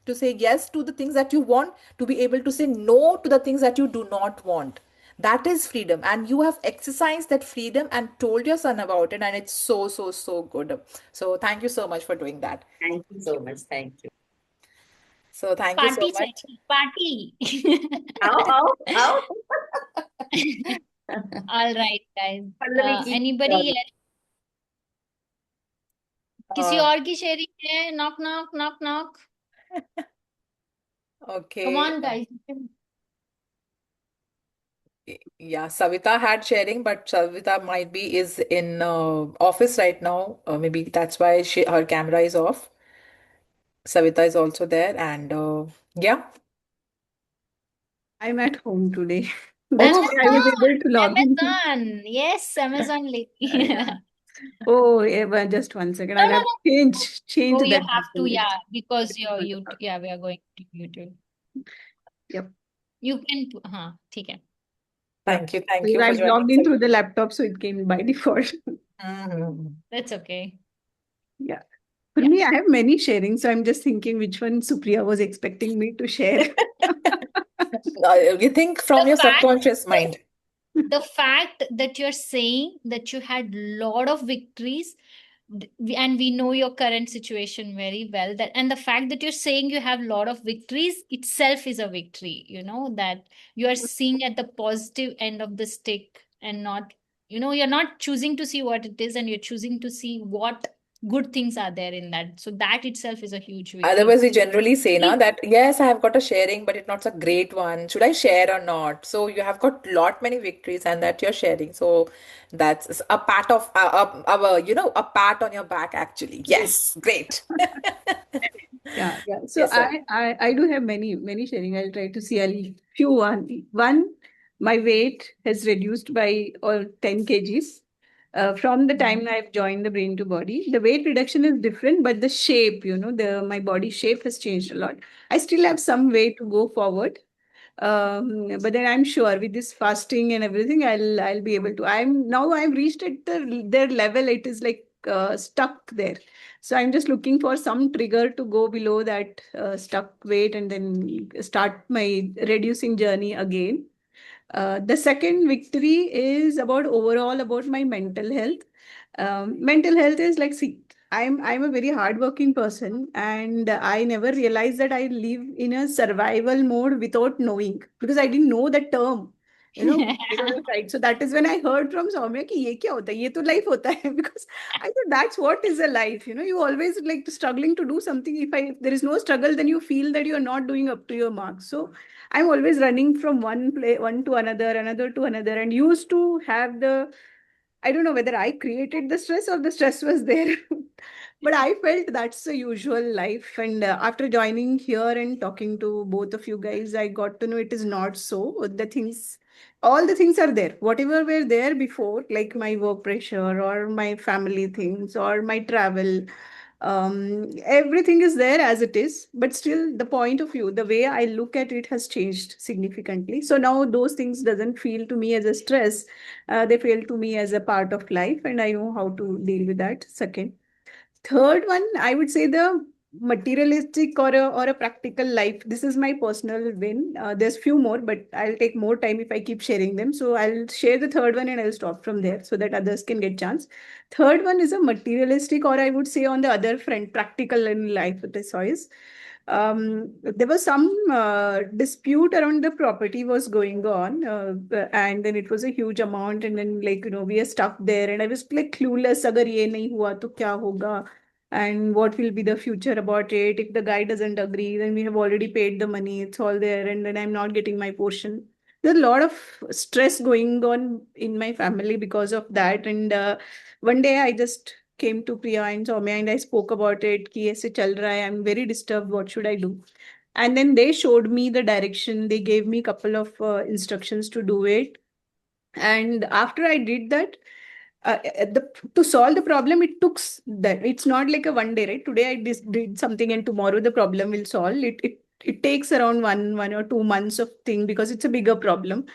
to say yes to the things that you want, to be able to say no to the things that you do not want. That is freedom, and you have exercised that freedom and told your son about it, and it's so good. So thank you so much for doing that. Thank you so much, thank you. So thank you so party much. चाहिए, party. आओ, आओ, आओ। All right, guys. Pallavi की Anybody turn। here? किसी uh, और की sharing है? Knock knock knock knock. Come okay. on, guys. Yeah, Savita had sharing, but Savita might be is in office right now. Maybe that's why her camera is off. Savita is also there, and yeah. I'm at home today. That's Oh, why I was able to log in. Amazon. Yes, Amazon lady. Yeah. Oh, yeah, but just one second. No, I'll no, have to change no. Oh, you that have to, document. yeah, because yeah, we are going to YouTube. Yep. You can, हाँ, ठीक है. thank you, thank Because you for I joining, logged in through Savita. the laptop, so it came by default. Mhm. That's okay. Yeah. For Yeah. me, I have many sharing, so I'm just thinking which one Supriya was expecting me to share. You think from The your fact, subconscious mind. the fact that you're saying that you had lot of victories, and we know your current situation very well, that and the fact that you're saying you have a lot of victories itself is a victory, that you are seeing at the positive end of the stick, and not, you're not choosing to see what it is, and you're choosing to see what good things are there in that. So that itself is a huge victory. Otherwise, we generally say now that yes, I have got a sharing, but it's not a great one. Should I share or not? So you have got lot many victories, and that you're sharing. So that's a pat of a pat on your back actually. Yes. Yes, great. Yeah. So Yes, sir. I do have many sharing. I'll try to see. I'll few one. My weight has reduced by 10 kgs. From the time I've joined the Brain to Body, the weight reduction is different, but the shape, the my body shape has changed a lot. I still have some way to go forward, but then I'm sure with this fasting and everything, I'll be able to. I've reached at their level. It is like stuck there. So I'm just looking for some trigger to go below that stuck weight and then start my reducing journey again. The second victory is about overall about my mental health. Mental health is like, see, I'm a very hardworking person, and I never realized that I live in a survival mode without knowing, because I didn't know the term. Right. So that is when I heard from Soumya कि ये क्या होता है, ये तो life होता है. Because I thought that's what is a life. You always like struggling to do something. If there is no struggle, then you feel that you are not doing up to your mark. So I'm always running from one to another to another, and used to have I don't know whether I created the stress or the stress was there. But I felt that's the usual life. And after joining here and talking to both of you guys, I got to know it is not so. All the things are there. Whatever were there before, like my work pressure or my family things or my travel, everything is there as it is, but still the point of view, the way I look at it has changed significantly. So now those things doesn't feel to me as a stress. They feel to me as a part of life, and I know how to deal with that. Second. Third one, I would say the materialistic or a practical life. This is my personal win. There's few more, but I'll take more time if I keep sharing them. So I'll share the third one and I'll stop from there so that others can get chance. Third one is a materialistic, or I would say on the other front, practical in life. This is there was some dispute around the property was going on, and then it was a huge amount, and then we are stuck there, and I was like clueless. Agar ye nahi hua to kya hoga, and what will be the future about it? If the guy doesn't agree, then we have already paid the money. It's all there, and then I'm not getting my portion. There's a lot of stress going on in my family because of that, and one day I just came to Priya and Soumya and I spoke about it कि ऐसे चल रहा है, I'm very disturbed, what should I do? And then they showed me the direction. They gave me a couple of instructions to do it. And after I did that, to solve the problem, it took that. It's not like a one day, right? Today I did something and tomorrow the problem will solve. It takes around one or 2 months of thing because it's a bigger problem.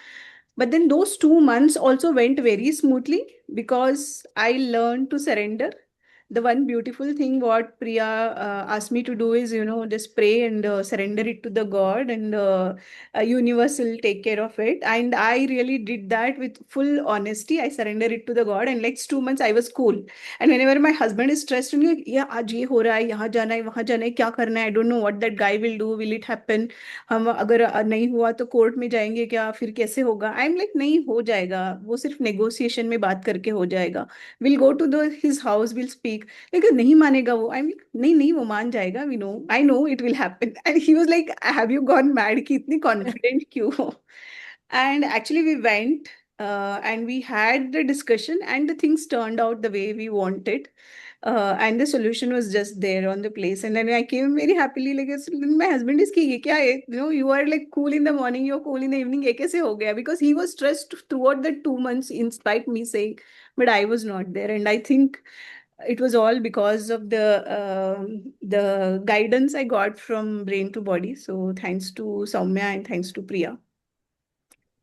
But then those 2 months also went very smoothly because I learned to surrender. The one beautiful thing what Priya asked me to do is, just pray and surrender it to the God, and universe will take care of it. And I really did that with full honesty. I surrender it to the God, and like 2 months I was cool. And whenever my husband is stressed, and like, yeah, आज ये हो रहा है, यहाँ जाना है, वहाँ जाना है, क्या करना है, I don't know what that guy will do. Will it happen? हम अगर नहीं हुआ तो कोर्ट में जाएंगे क्या, फिर कैसे होगा? आई एम लाइक नहीं हो जाएगा, वो सिर्फ नेगोशिएशन में बात करके हो जाएगा. Will go to the his house, will speak. लेकिन नहीं मानेगा वो. आई एम लाइक नहीं नहीं, वो मान जाएगा. We know, I know it will happen. And he was like have you gone mad कि इतनी कॉन्फिडेंट क्यों हो? एंड एक्चुअली वी वेंट and we had the discussion, and the things turned out the way we wanted. And the solution was just there on the place. And then I came very happily. Like my husband is ki, ye kya hai? You are like cool in the morning, you're cool in the evening. Ye kaise ho gaya? Because he was stressed throughout the 2 months, in spite me saying, but I was not there. And I think it was all because of the guidance I got from Brain to Body. So thanks to Soumya and thanks to Priya.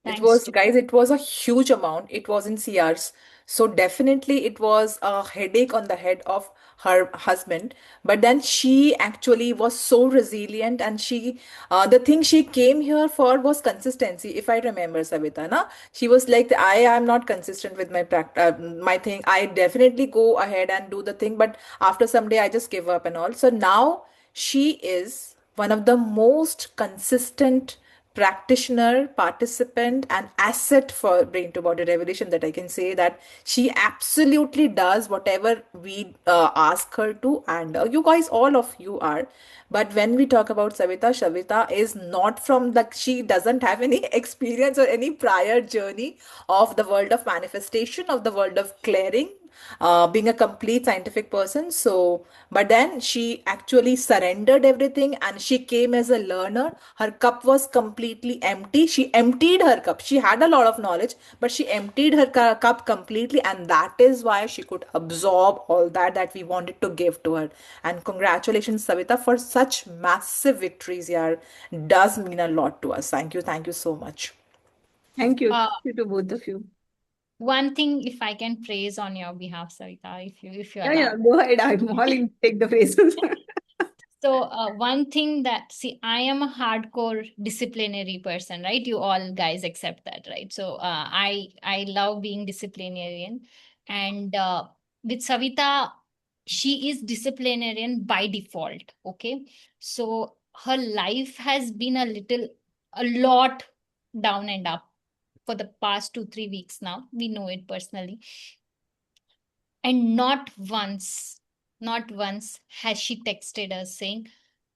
It Thanks was, to guys, it was a huge amount. It was in CRs. So definitely it was a headache on the head of her husband. But then she actually was so resilient, and the thing she came here for was consistency. If I remember, Savita, na, she was like, I am not consistent with my thing. I definitely go ahead and do the thing, but after some day I just give up and all. So now she is one of the most consistent practitioner, participant, and asset for Brain to Body Revolution, that I can say that she absolutely does whatever we ask her to, and you guys, all of you are. But when we talk about Savita is not from the, she doesn't have any experience or any prior journey of the world of manifestation, of the world of clearing, being a complete scientific person. So, but then she actually surrendered everything and she came as a learner. Her cup was completely empty. She emptied her cup. She had a lot of knowledge, but she emptied her cup completely, and that is why she could absorb all that we wanted to give to her. And congratulations, Savita, for such massive victories. Yeah, does mean a lot to us. Thank you so much. Thank you. Uh, Thank you to both of you. one thing, if I can praise on your behalf, Savita, if you Yeah, allow. yeah, go ahead. I'm all in, take the phrases. So, one thing that, see, I am a hardcore disciplinary person, right? You all guys accept that, right? So, I love being disciplinarian, and with Savita, she is disciplinarian by default. Okay, so her life has been a lot down and up for the past 2 3 weeks now. We know it personally, and not once has she texted us saying,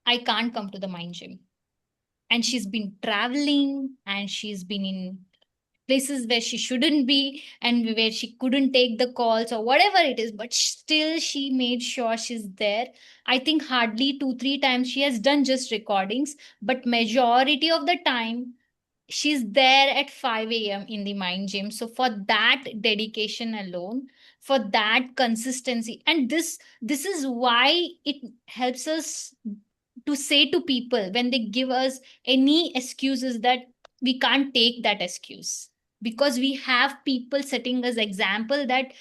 I can't come to the mind gym. And she's been traveling and she's been in places where she shouldn't be and where she couldn't take the calls or whatever it is, but still she made sure she's there. I think hardly 2 3 times she has done just recordings, but majority of the time she's there at 5 a.m. in the mind gym. So for that dedication alone, for that consistency, and this is why it helps us to say to people when they give us any excuses that we can't take that excuse, because we have people setting us example that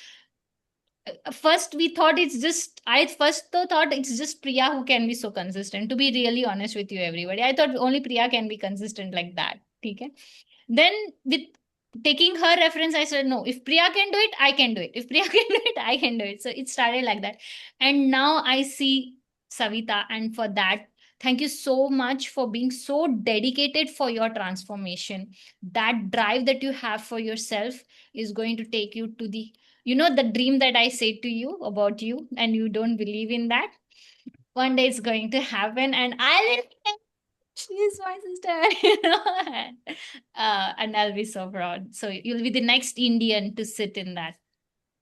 first we thought it's just I first thought it's just Priya who can be so consistent. To be really honest with you, everybody, I thought only Priya can be consistent like that. Okay, then with taking her reference, I said, no, if Priya can do it, I can do it. If Priya can do it, I can do it. So it started like that. And now I see Savita, and for that, thank you so much for being so dedicated for your transformation. That drive that you have for yourself is going to take you to the, the dream that I say to you about you, and you don't believe in that. One day it's going to happen, and I will, she's my sister, and I'll be so proud. So you'll be the next Indian to sit in that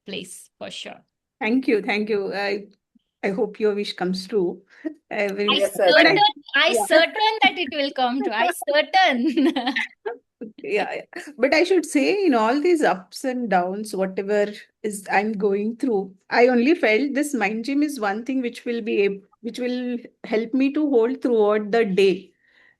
place for sure. Thank you. Thank you. I hope your wish comes true. I will, I Yes, but certain, certainly. I yeah. certain that it will come to. I certain. Yeah, yeah. But I should say, in all these ups and downs, whatever is I'm going through, I only felt this mind gym is one thing which will which will help me to hold throughout the day,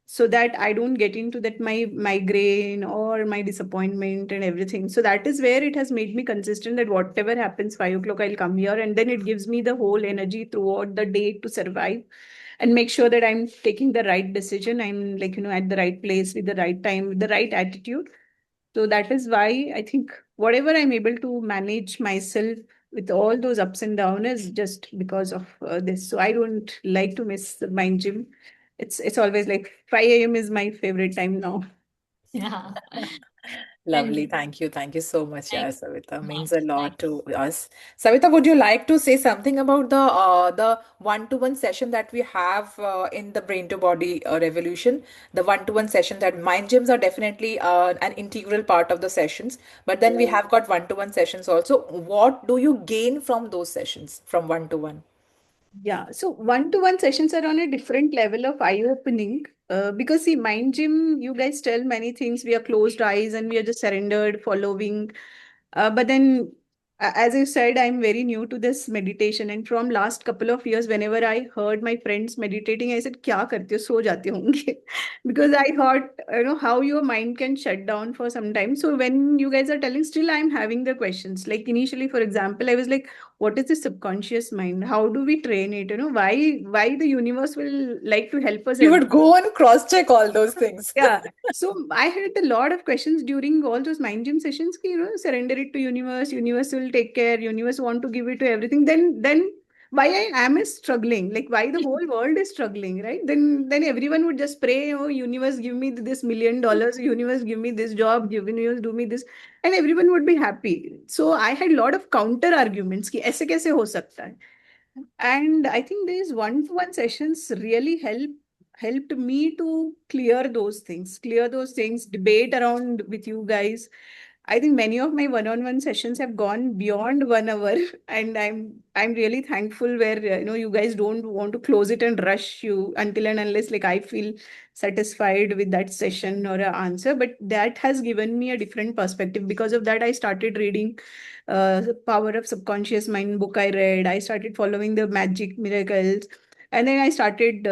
so that I don't get into that my migraine or my disappointment and everything. So that is where it has made me consistent that whatever happens, 5 o'clock I'll come here, and then it gives me the whole energy throughout the day to survive and make sure that I'm taking the right decision. I'm like, at the right place with the right time, with the right attitude. So that is why I think whatever I'm able to manage myself with all those ups and downs is just because of this. So I don't like to miss the mind gym. It's always like 5 a.m. is my favorite time now. Yeah. Lovely. And Thank you. Thank you so much. Yeah, thank Savita. you Means much. a Thank lot to us. Savita, would you like to say something about the one-to-one session that we have in the Brain to Body Revolution? The one-to-one session, that mind gyms are definitely an integral part of the sessions, but then we have got one-to-one sessions also. What do you gain from those sessions, from one-to-one? Yeah, so one-to-one sessions are on a different level of eye-opening. Because see, mind gym, you guys tell many things. We are closed eyes and we are just surrendered, following. But then as I said, I'm very new to this meditation, and from last couple of years, whenever I heard my friends meditating, I said, "क्या करते हो? सो जाते होंगे," because I thought, how your mind can shut down for some time. So when you guys are telling, still I'm having the questions. Like initially, for example, I was like, "What is the subconscious mind? How do we train it? Why the universe will like to help us?" You would go and cross-check all those things. Yeah. So I had a lot of questions during all those mind gym sessions. Ki, surrender it to universe. Universe will take care. Universe want to give it to everything. Then why I am is struggling. Like why the whole world is struggling, right? Then everyone would just pray. Oh, universe, give me this $1 million. Universe, give me this job. Universe, do me this, and everyone would be happy. So I had a lot of counter arguments. Ki ऐसे कैसे हो सकता है? And I think these one-to-one sessions really helped me to clear those things, debate around with you guys. I think many of my one-on-one sessions have gone beyond 1 hour, and I'm really thankful where you guys don't want to close it and rush you until and unless like I feel satisfied with that session or a answer. But that has given me a different perspective. Because of that, I started reading Power of Subconscious Mind book I read. I started following the Magic Miracles. And then I started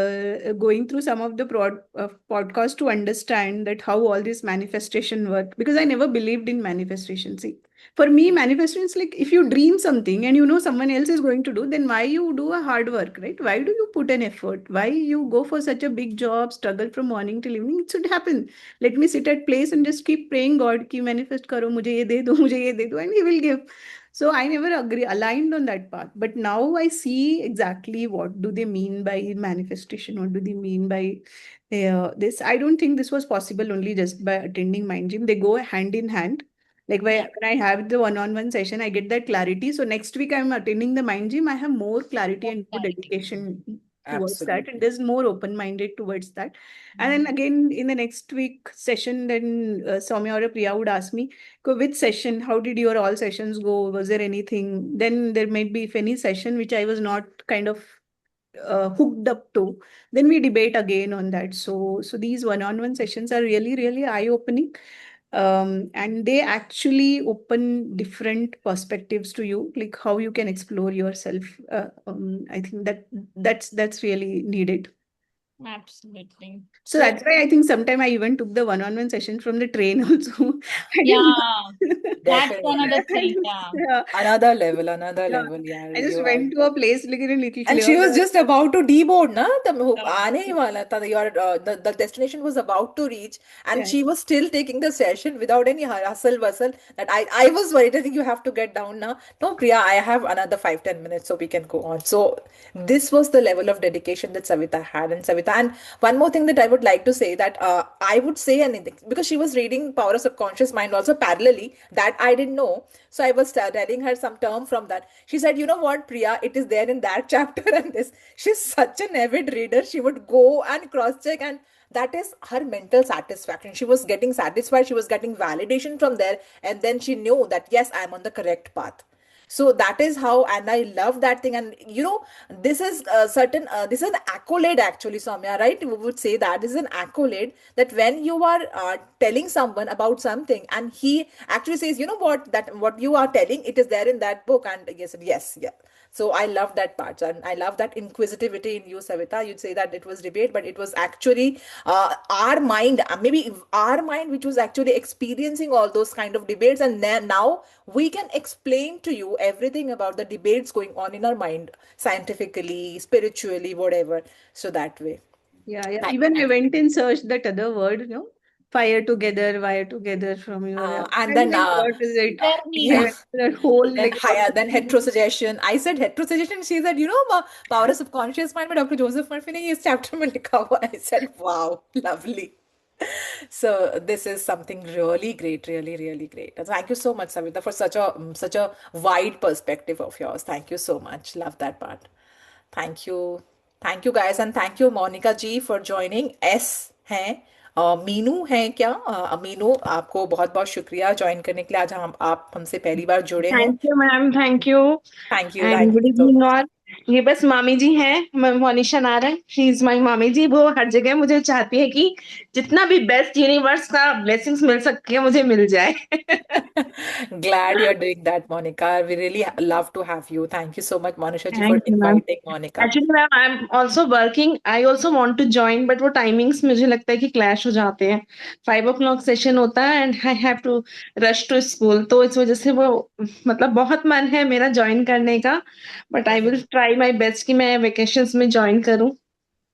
going through some of the podcasts to understand that how all this manifestation work, because I never believed in manifestation. See, for me, manifestation is like if you dream something and you know someone else is going to do, then why you do a hard work, right? Why do you put an effort? Why you go for such a big job, struggle from morning till evening? It should happen. Let me sit at place and just keep praying God ki manifest karo, mujhe ye de do, mujhe ye de do, and He will give. So I never aligned on that path. But now I see exactly what do they mean by manifestation. What do they mean by this? I don't think this was possible only just by attending Mind Gym. They go hand in hand. Like when I have the one-on-one session, I get that clarity. So next week I'm attending the Mind Gym. I have more clarity and more dedication towards that, and there's more open-minded towards that. And then again in the next week session, then Soumya or Priya would ask me, which session, how did your all sessions go? Was there anything? Then there might be, if any session which I was not kind of hooked up to, then we debate again on that. So these one-on-one sessions are really, really eye-opening. And they actually open different perspectives to you, like how you can explore yourself. I think that's really needed. Absolutely. So that's why I think sometime I even took the one-on-one session from the train also. I didn't. That's Definitely. another thing. Yeah. Another level, Yeah. yeah. I just You are. went to a place like in a little And she was clearer. just about to deboard, na? Oh. आने ही वाला था. The destination was about to reach, and Yeah. she was still taking the session without any hustle bustle. That I was worried. I think you have to get down now. No, Priya, I have another 5-10 minutes, so we can go on. So this was the level of dedication that Savita had, and one more thing that I would like to say, that I would say anything because she was reading Power of Subconscious Mind also parallelly, that I didn't know. So I was telling her some term from that. She said, "You know what, Priya, it is there in that chapter and this." She's such an avid reader. She would go and cross check, and that is her mental satisfaction. She was getting satisfied, she was getting validation from there, and then she knew that yes, I'm on the correct path. So that is how, and I love that thing. And this is a certain this is an accolade actually, Soumya, right? We would say that this is an accolade, that when you are telling someone about something and he actually says, "You know what, that what you are telling, it is there in that book," and yes, yeah. So I love that part, and I love that inquisitivity in you, Savita. You'd say that it was debate, but it was actually our mind, maybe our mind, which was actually experiencing all those kind of debates, and then now we can explain to you everything about the debates going on in our mind, scientifically, spiritually, whatever. So that way. Yeah, yeah. Thank- Even I went and searched that other word, fire together, wire together from your. and I'm then like, what is it? Very I yeah. went to that whole Then like. higher, then heterosuggestion. I said heterosuggestion. She said, Power of Subconscious Mind में Dr. Joseph Murphy ने इस chapter में लिखा हुआ. I said, wow, lovely. So this is something really great, really, really great. And thank you so much, Savita, for such a wide perspective of yours. Thank you so much. Love that part. Thank you guys, and thank you Monica ji for joining. S हैं, मीनू हैं क्या? मीनू, आपको बहुत बहुत शुक्रिया join करने के लिए. आज आप हमसे पहली बार जुड़े हैं. Thank you, ma'am. Thank you. Thank you, And thank good you so evening, much. all. ये बस मामी जी हैं, Monisha Narang, she is my मामी जी। वो हर जगह मुझे चाहती है कि जितना भी बेस्ट यूनिवर्स का ब्लेसिंग्स मिल सकती है मुझे मिल जाए। Glad you're doing that, Monica. We really love to have you. Thank you so much, Monisha ji, for thank you ma'am. inviting Monica. Actually ma'am I am also working, I also want to join, but वो timings मुझे लगता है कि clash हो जाते हैं। 5 o'clock session होता है and I have to rush to school, तो इस वजह से वो मतलब बहुत मन है मेरा ज्वाइन करने का, but I will try my best कि मैं वेकेशंस में ज्वाइन करूँ।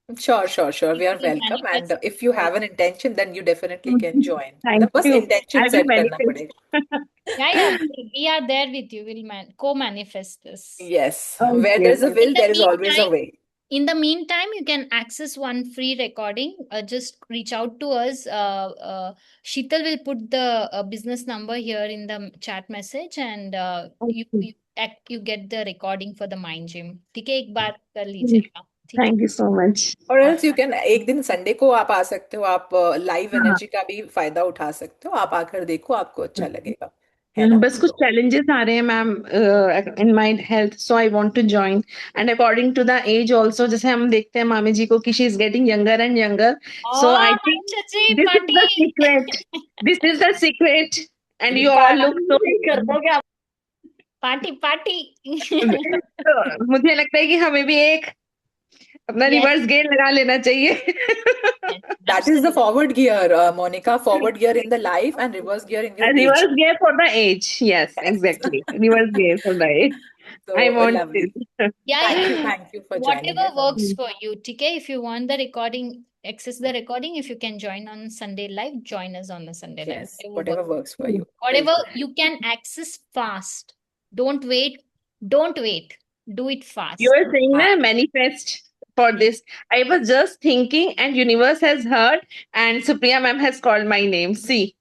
Sure, sure, sure. We are will welcome. And manifest. if you have an intention, then you definitely can join. Thank मतलब बस you, intention I will set करना manifest. पड़ेगा. Yeah, we are there with you. We'll co-manifest this. Yes. Where okay there's a In will, the there is always a meantime, way. you can access one free recording. Just reach out to us. Sheetal will put the business number here in the chat message, and you get the recording for the Mind Gym. ठीक है, एक बार कर लीजिएगा. ठीक है. Thank you so much. और else you can एक दिन संडे को आप आ सकते हो, आप लाइव हाँ, एनर्जी का भी फायदा उठा सकते हो, आप आकर देखो, आपको अच्छा लगेगा, है ना? बस कुछ चैलेंजेस आ रहे हैं ma'am in my health, so I want to join and according to the age also, जैसे हम देखते हैं मामी जी को कि she is getting younger and younger, so Oh, I think Manisha ji, this is the party. Secret, this is the secret, and you all party look so. नहीं कर दोगे आप? Party. मुझे लगता है कि हमें भी एक अपना Yes, रिवर्स गेयर लगा लेना चाहिए। yes, That is the absolutely. forward gear, Monica. Forward gear in the life and reverse gear in your age. Reverse gear for the age, yes Yes. Exactly, reverse gear for the age, I So want lovely. This. Yeah, Thank you for joining whatever us. works for you. Okay, if you want the recording, access the recording. If you can join on Sunday live, join us on the Sunday live. Yes, Whatever whatever works. works for you. Whatever बिल्कुल. you can access fast. Don't wait. Don't wait. Do it You fast. were saying हाँ. na manifest for this. I was just thinking, and universe has heard, and Supriya ma'am has called my name. See.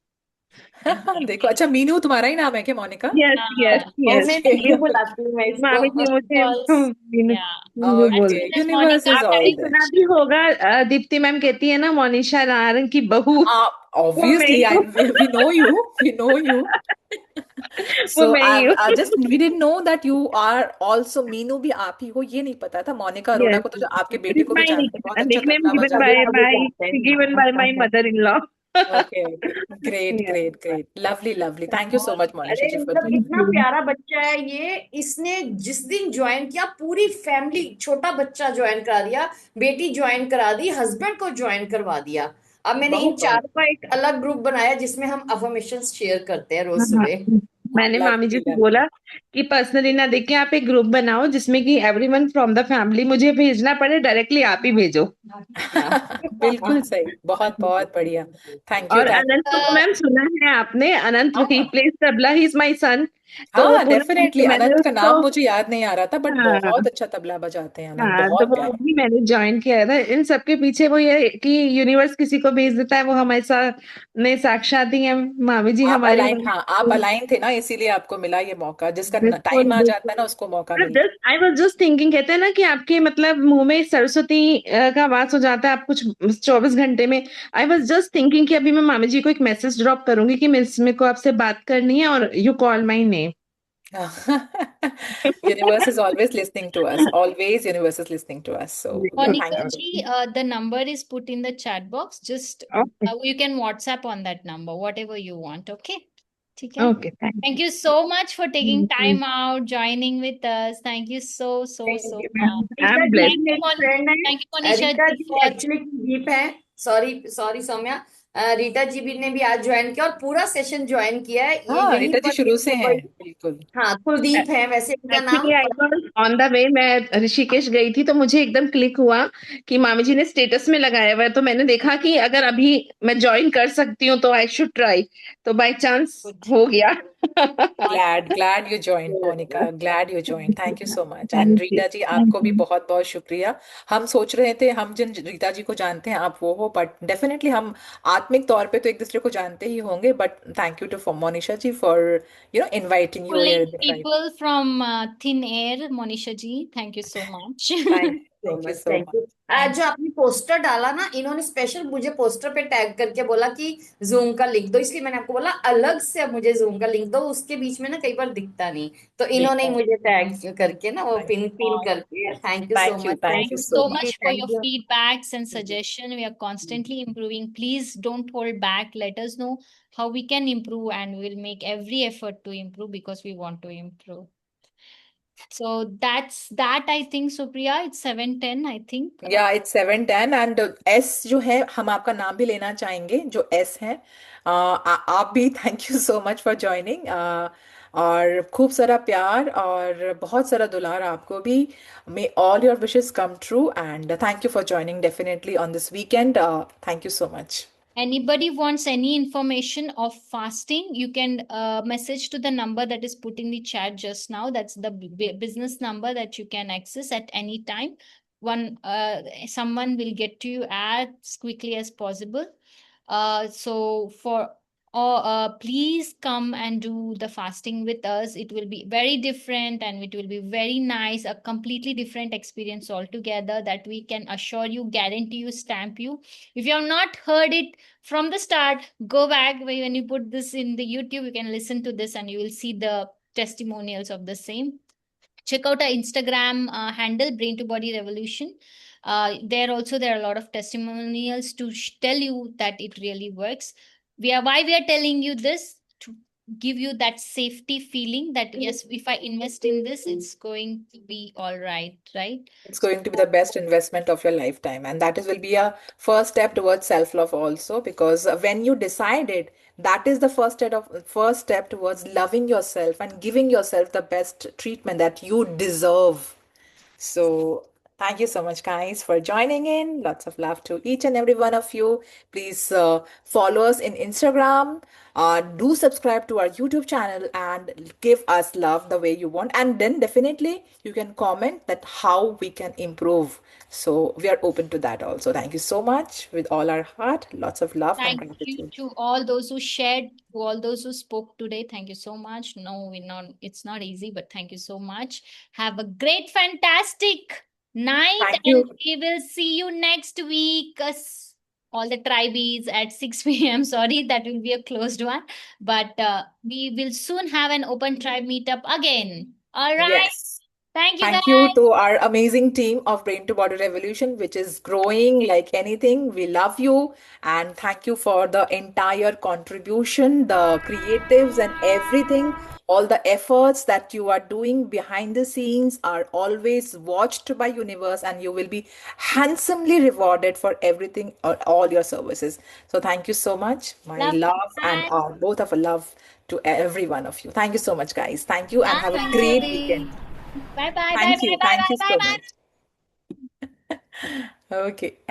देखो, अच्छा मीनू तुम्हारा ही नाम है क्या, Monika? Yes, yes, yes. मैं Okay. Meenu बुलाती हूँ मैं इसको। मामी जी मुझे Calls. मीनू Yeah. मीनू बोल Okay. Consider Universe Monica is आपने all भी there. सुना भी होगा, दीप्ति मैम कहती है ना मोनिशा नारंग की बहू, वो मैं Obviously, ही हूँ। we know you. We know you. वो So मैं ही हूँ। just we didn't know that you are also Meenu भी आप ही हो, ये नहीं पता था। मोनिका अरोड़ा Yes, को तो जो आपके it बेटे is को भी my जानते हैं, बहुत अच्छा nickname तबला given बजाते by हैं। by given by my mother-in-law. Okay, okay. Great, Yes. great, great. Lovely, lovely. Thank you so much, Monisha अरे ji, for मतलब joining. इतना प्यारा बच्चा है ये। इसने जिस दिन ज्वाइन किया पूरी फैमिली, छोटा बच्चा ज्वाइन करा दिया, बेटी ज्वाइन करा दी, हस्बैंड को ज्वाइन करवा दिया। अब मैंने इन बहुत बहुत चारों का एक अलग ग्रुप बनाया जिसमें हम अफर्मेशंस शेयर करते हैं रोज हाँ, सुबह। मैंने मामी जी lovely, से lovely. बोला कि पर्सनली ना देख के आप एक ग्रुप बनाओ जिसमें कि एवरीवन फ्रॉम द फैमिली, मुझे भेजना पड़े डायरेक्टली आप ही भेजो। बिल्कुल सही, बहुत बहुत बढ़िया। थैंक यू, और थैंक अनंत को तो Uh, मैम सुना है आपने, अनंत ही हाँ place tabla, he is my son, तो वो हाँ, पूरा डेफिनेटली। मैंने अनंत का उसको, नाम मुझे याद नहीं आ रहा था, बट हाँ बहुत अच्छा तबला बजाते हैं अनंत, हाँ, तो बहुत वो प्यारे। भी मैंने ज्वाइन किया था। इन सबके पीछे वो ये कि यूनिवर्स किसी को भेज देता है, वो हमारे साथ ने साक्षात ही है मामी जी आप हमारे अलाइन, वाले। हाँ आप अलाइन थे ना, इसीलिए आपको मिला ये मौका। जिसका बिल्कुल टाइम आ जाता बिल्कुल। है ना, उसको मौका मिलता है। Just I was just thinking, कहते हैं ना कि आपके मतलब मुंह में सरस्वती का वास हो जाता है आप कुछ 24 घंटे में। आई वाज जस्ट थिंकिंग कि अभी मैं मामी जी को एक मैसेज ड्रॉप करूंगी कि मेरे को आपसे बात करनी है, और you call my name. Universe is always listening to us. Always universe is listening to us. So Monica thank you. ji, the number is put in the chat box. Just okay you can WhatsApp on that number, whatever you want. Okay. ठीक है. Okay, thank Thank you so much for taking you, time out, joining with us. Thank you so thank you much. Ma'am, I Rita am ji blessed. Thank you, मेरी friend है। thank you, Monisha Rita ji, ji for actually Kuldeep है। Sorry sorry Saumya. Rita ji भी ने भी आज join किया और पूरा सेशन ज्वाइन किया है। ये हाँ, यहीं रीता जी पर शुरू से हैं, कोई, बिल्कुल। हाँ कुलदीप है वैसे इनका नाम। Actually I was on the way, मैं ऋषिकेश गई थी तो मुझे एकदम क्लिक हुआ कि मामी जी ने स्टेटस में लगाया हुआ है, तो मैंने देखा कि अगर अभी मैं ज्वाइन कर सकती हूँ तो आई शुड ट्राई, तो बाय चांस good. हो गया। Glad you joined, Monica. Glad you joined. Thank you so much. And thank you, Rita ji, thank आपको भी यू। बहुत बहुत शुक्रिया। हम सोच रहे थे, हम जिन रीता जी को जानते हैं आप वो हो, बट डेफिनेटली हम आत्मिक तौर पे तो एक दूसरे को जानते ही होंगे। But thank you to Monisha ji for inviting you Pulling here in the tribe. people from thin air, Monisha ji. Thank you so much. Thank Thank you much, so thank much. You. Thank जो आपने poster डाला ना, इन्होंने special मुझे poster पे tag करके बोला कि जूम का लिंक दो, इसलिए मैंने आपको बोला अलग से अब मुझे जूम का लिंक दो, उसके बीच में ना कई बार दिखता नहीं, तो जी, इन्होंने ही मुझे टैग करके ना वो thank पिन पिन Uh, करके, thank you so thank you, much, thank Thank you you so so much. much for thank your you. feedbacks and suggestion. We are constantly improving. Please don't hold back. Let us know how we can improve, and we'll make every effort to improve because we want to improve. So that's that, I think, Supriya. It's 7:10, I think. या it's 7:10 and S जो है हम आपका नाम भी लेना चाहेंगे जो एस है आप भी thank you so much for joining और खूब सारा प्यार और बहुत सारा दुलार आपको भी may all your wishes come true and thank you for joining definitely on this weekend thank you so much Anybody wants any information of fasting, you can message to the number that is put in the chat just now. That's the business number that you can access at any time. Someone will get to you as quickly as possible. So for please come and do the fasting with us. It will be very different and it will be very nice, a completely different experience altogether that we can assure you, guarantee you, stamp you. If you have not heard it from the start, go back when you put this in the YouTube, you can listen to this and you will see the testimonials of the same. Check out our Instagram handle, Brain to Body Revolution. There also there are a lot of testimonials to tell you that it really works. Why we are telling you this, to give you that safety feeling that yes, if I invest in this, it's going to be all right, right? it's going to be the best investment of your lifetime and that is will be a first step towards self love also because when you decide it that is the first step towards loving yourself and giving yourself the best treatment that you deserve. So, thank you so much, guys, for joining in. Lots of love to each and every one of you. Please follow us in Instagram. Do subscribe to our YouTube channel and give us love the way you want. And then definitely you can comment that how we can improve. So, we are open to that also. Thank you so much with all our heart. Lots of love and Thank you gratitude. to all those who shared, to all those who spoke today. Thank you so much. No, it's not easy, but thank you so much. Have a great, fantastic night, Thank and you. we will see you next week. All the tribees at 6 p.m. Sorry, that will be a closed one, but we will soon have an open tribe meetup again. All right. Yes. Thank you, Thank you guys. to our amazing team of Brain to Body Revolution, which is growing like anything. We love you and thank you for the entire contribution, the creatives, and everything. All the efforts that you are doing behind the scenes are always watched by universe, and you will be handsomely rewarded for everything, all your services. So thank you so much. My Love you. love and Bye. both of a love to every one of you. Thank you so much, guys. Thank you, and have a Bye. great weekend. Bye. Bye. Bye. Bye. Thank you. Bye. Thank Bye. you Bye. so Bye. much. Okay.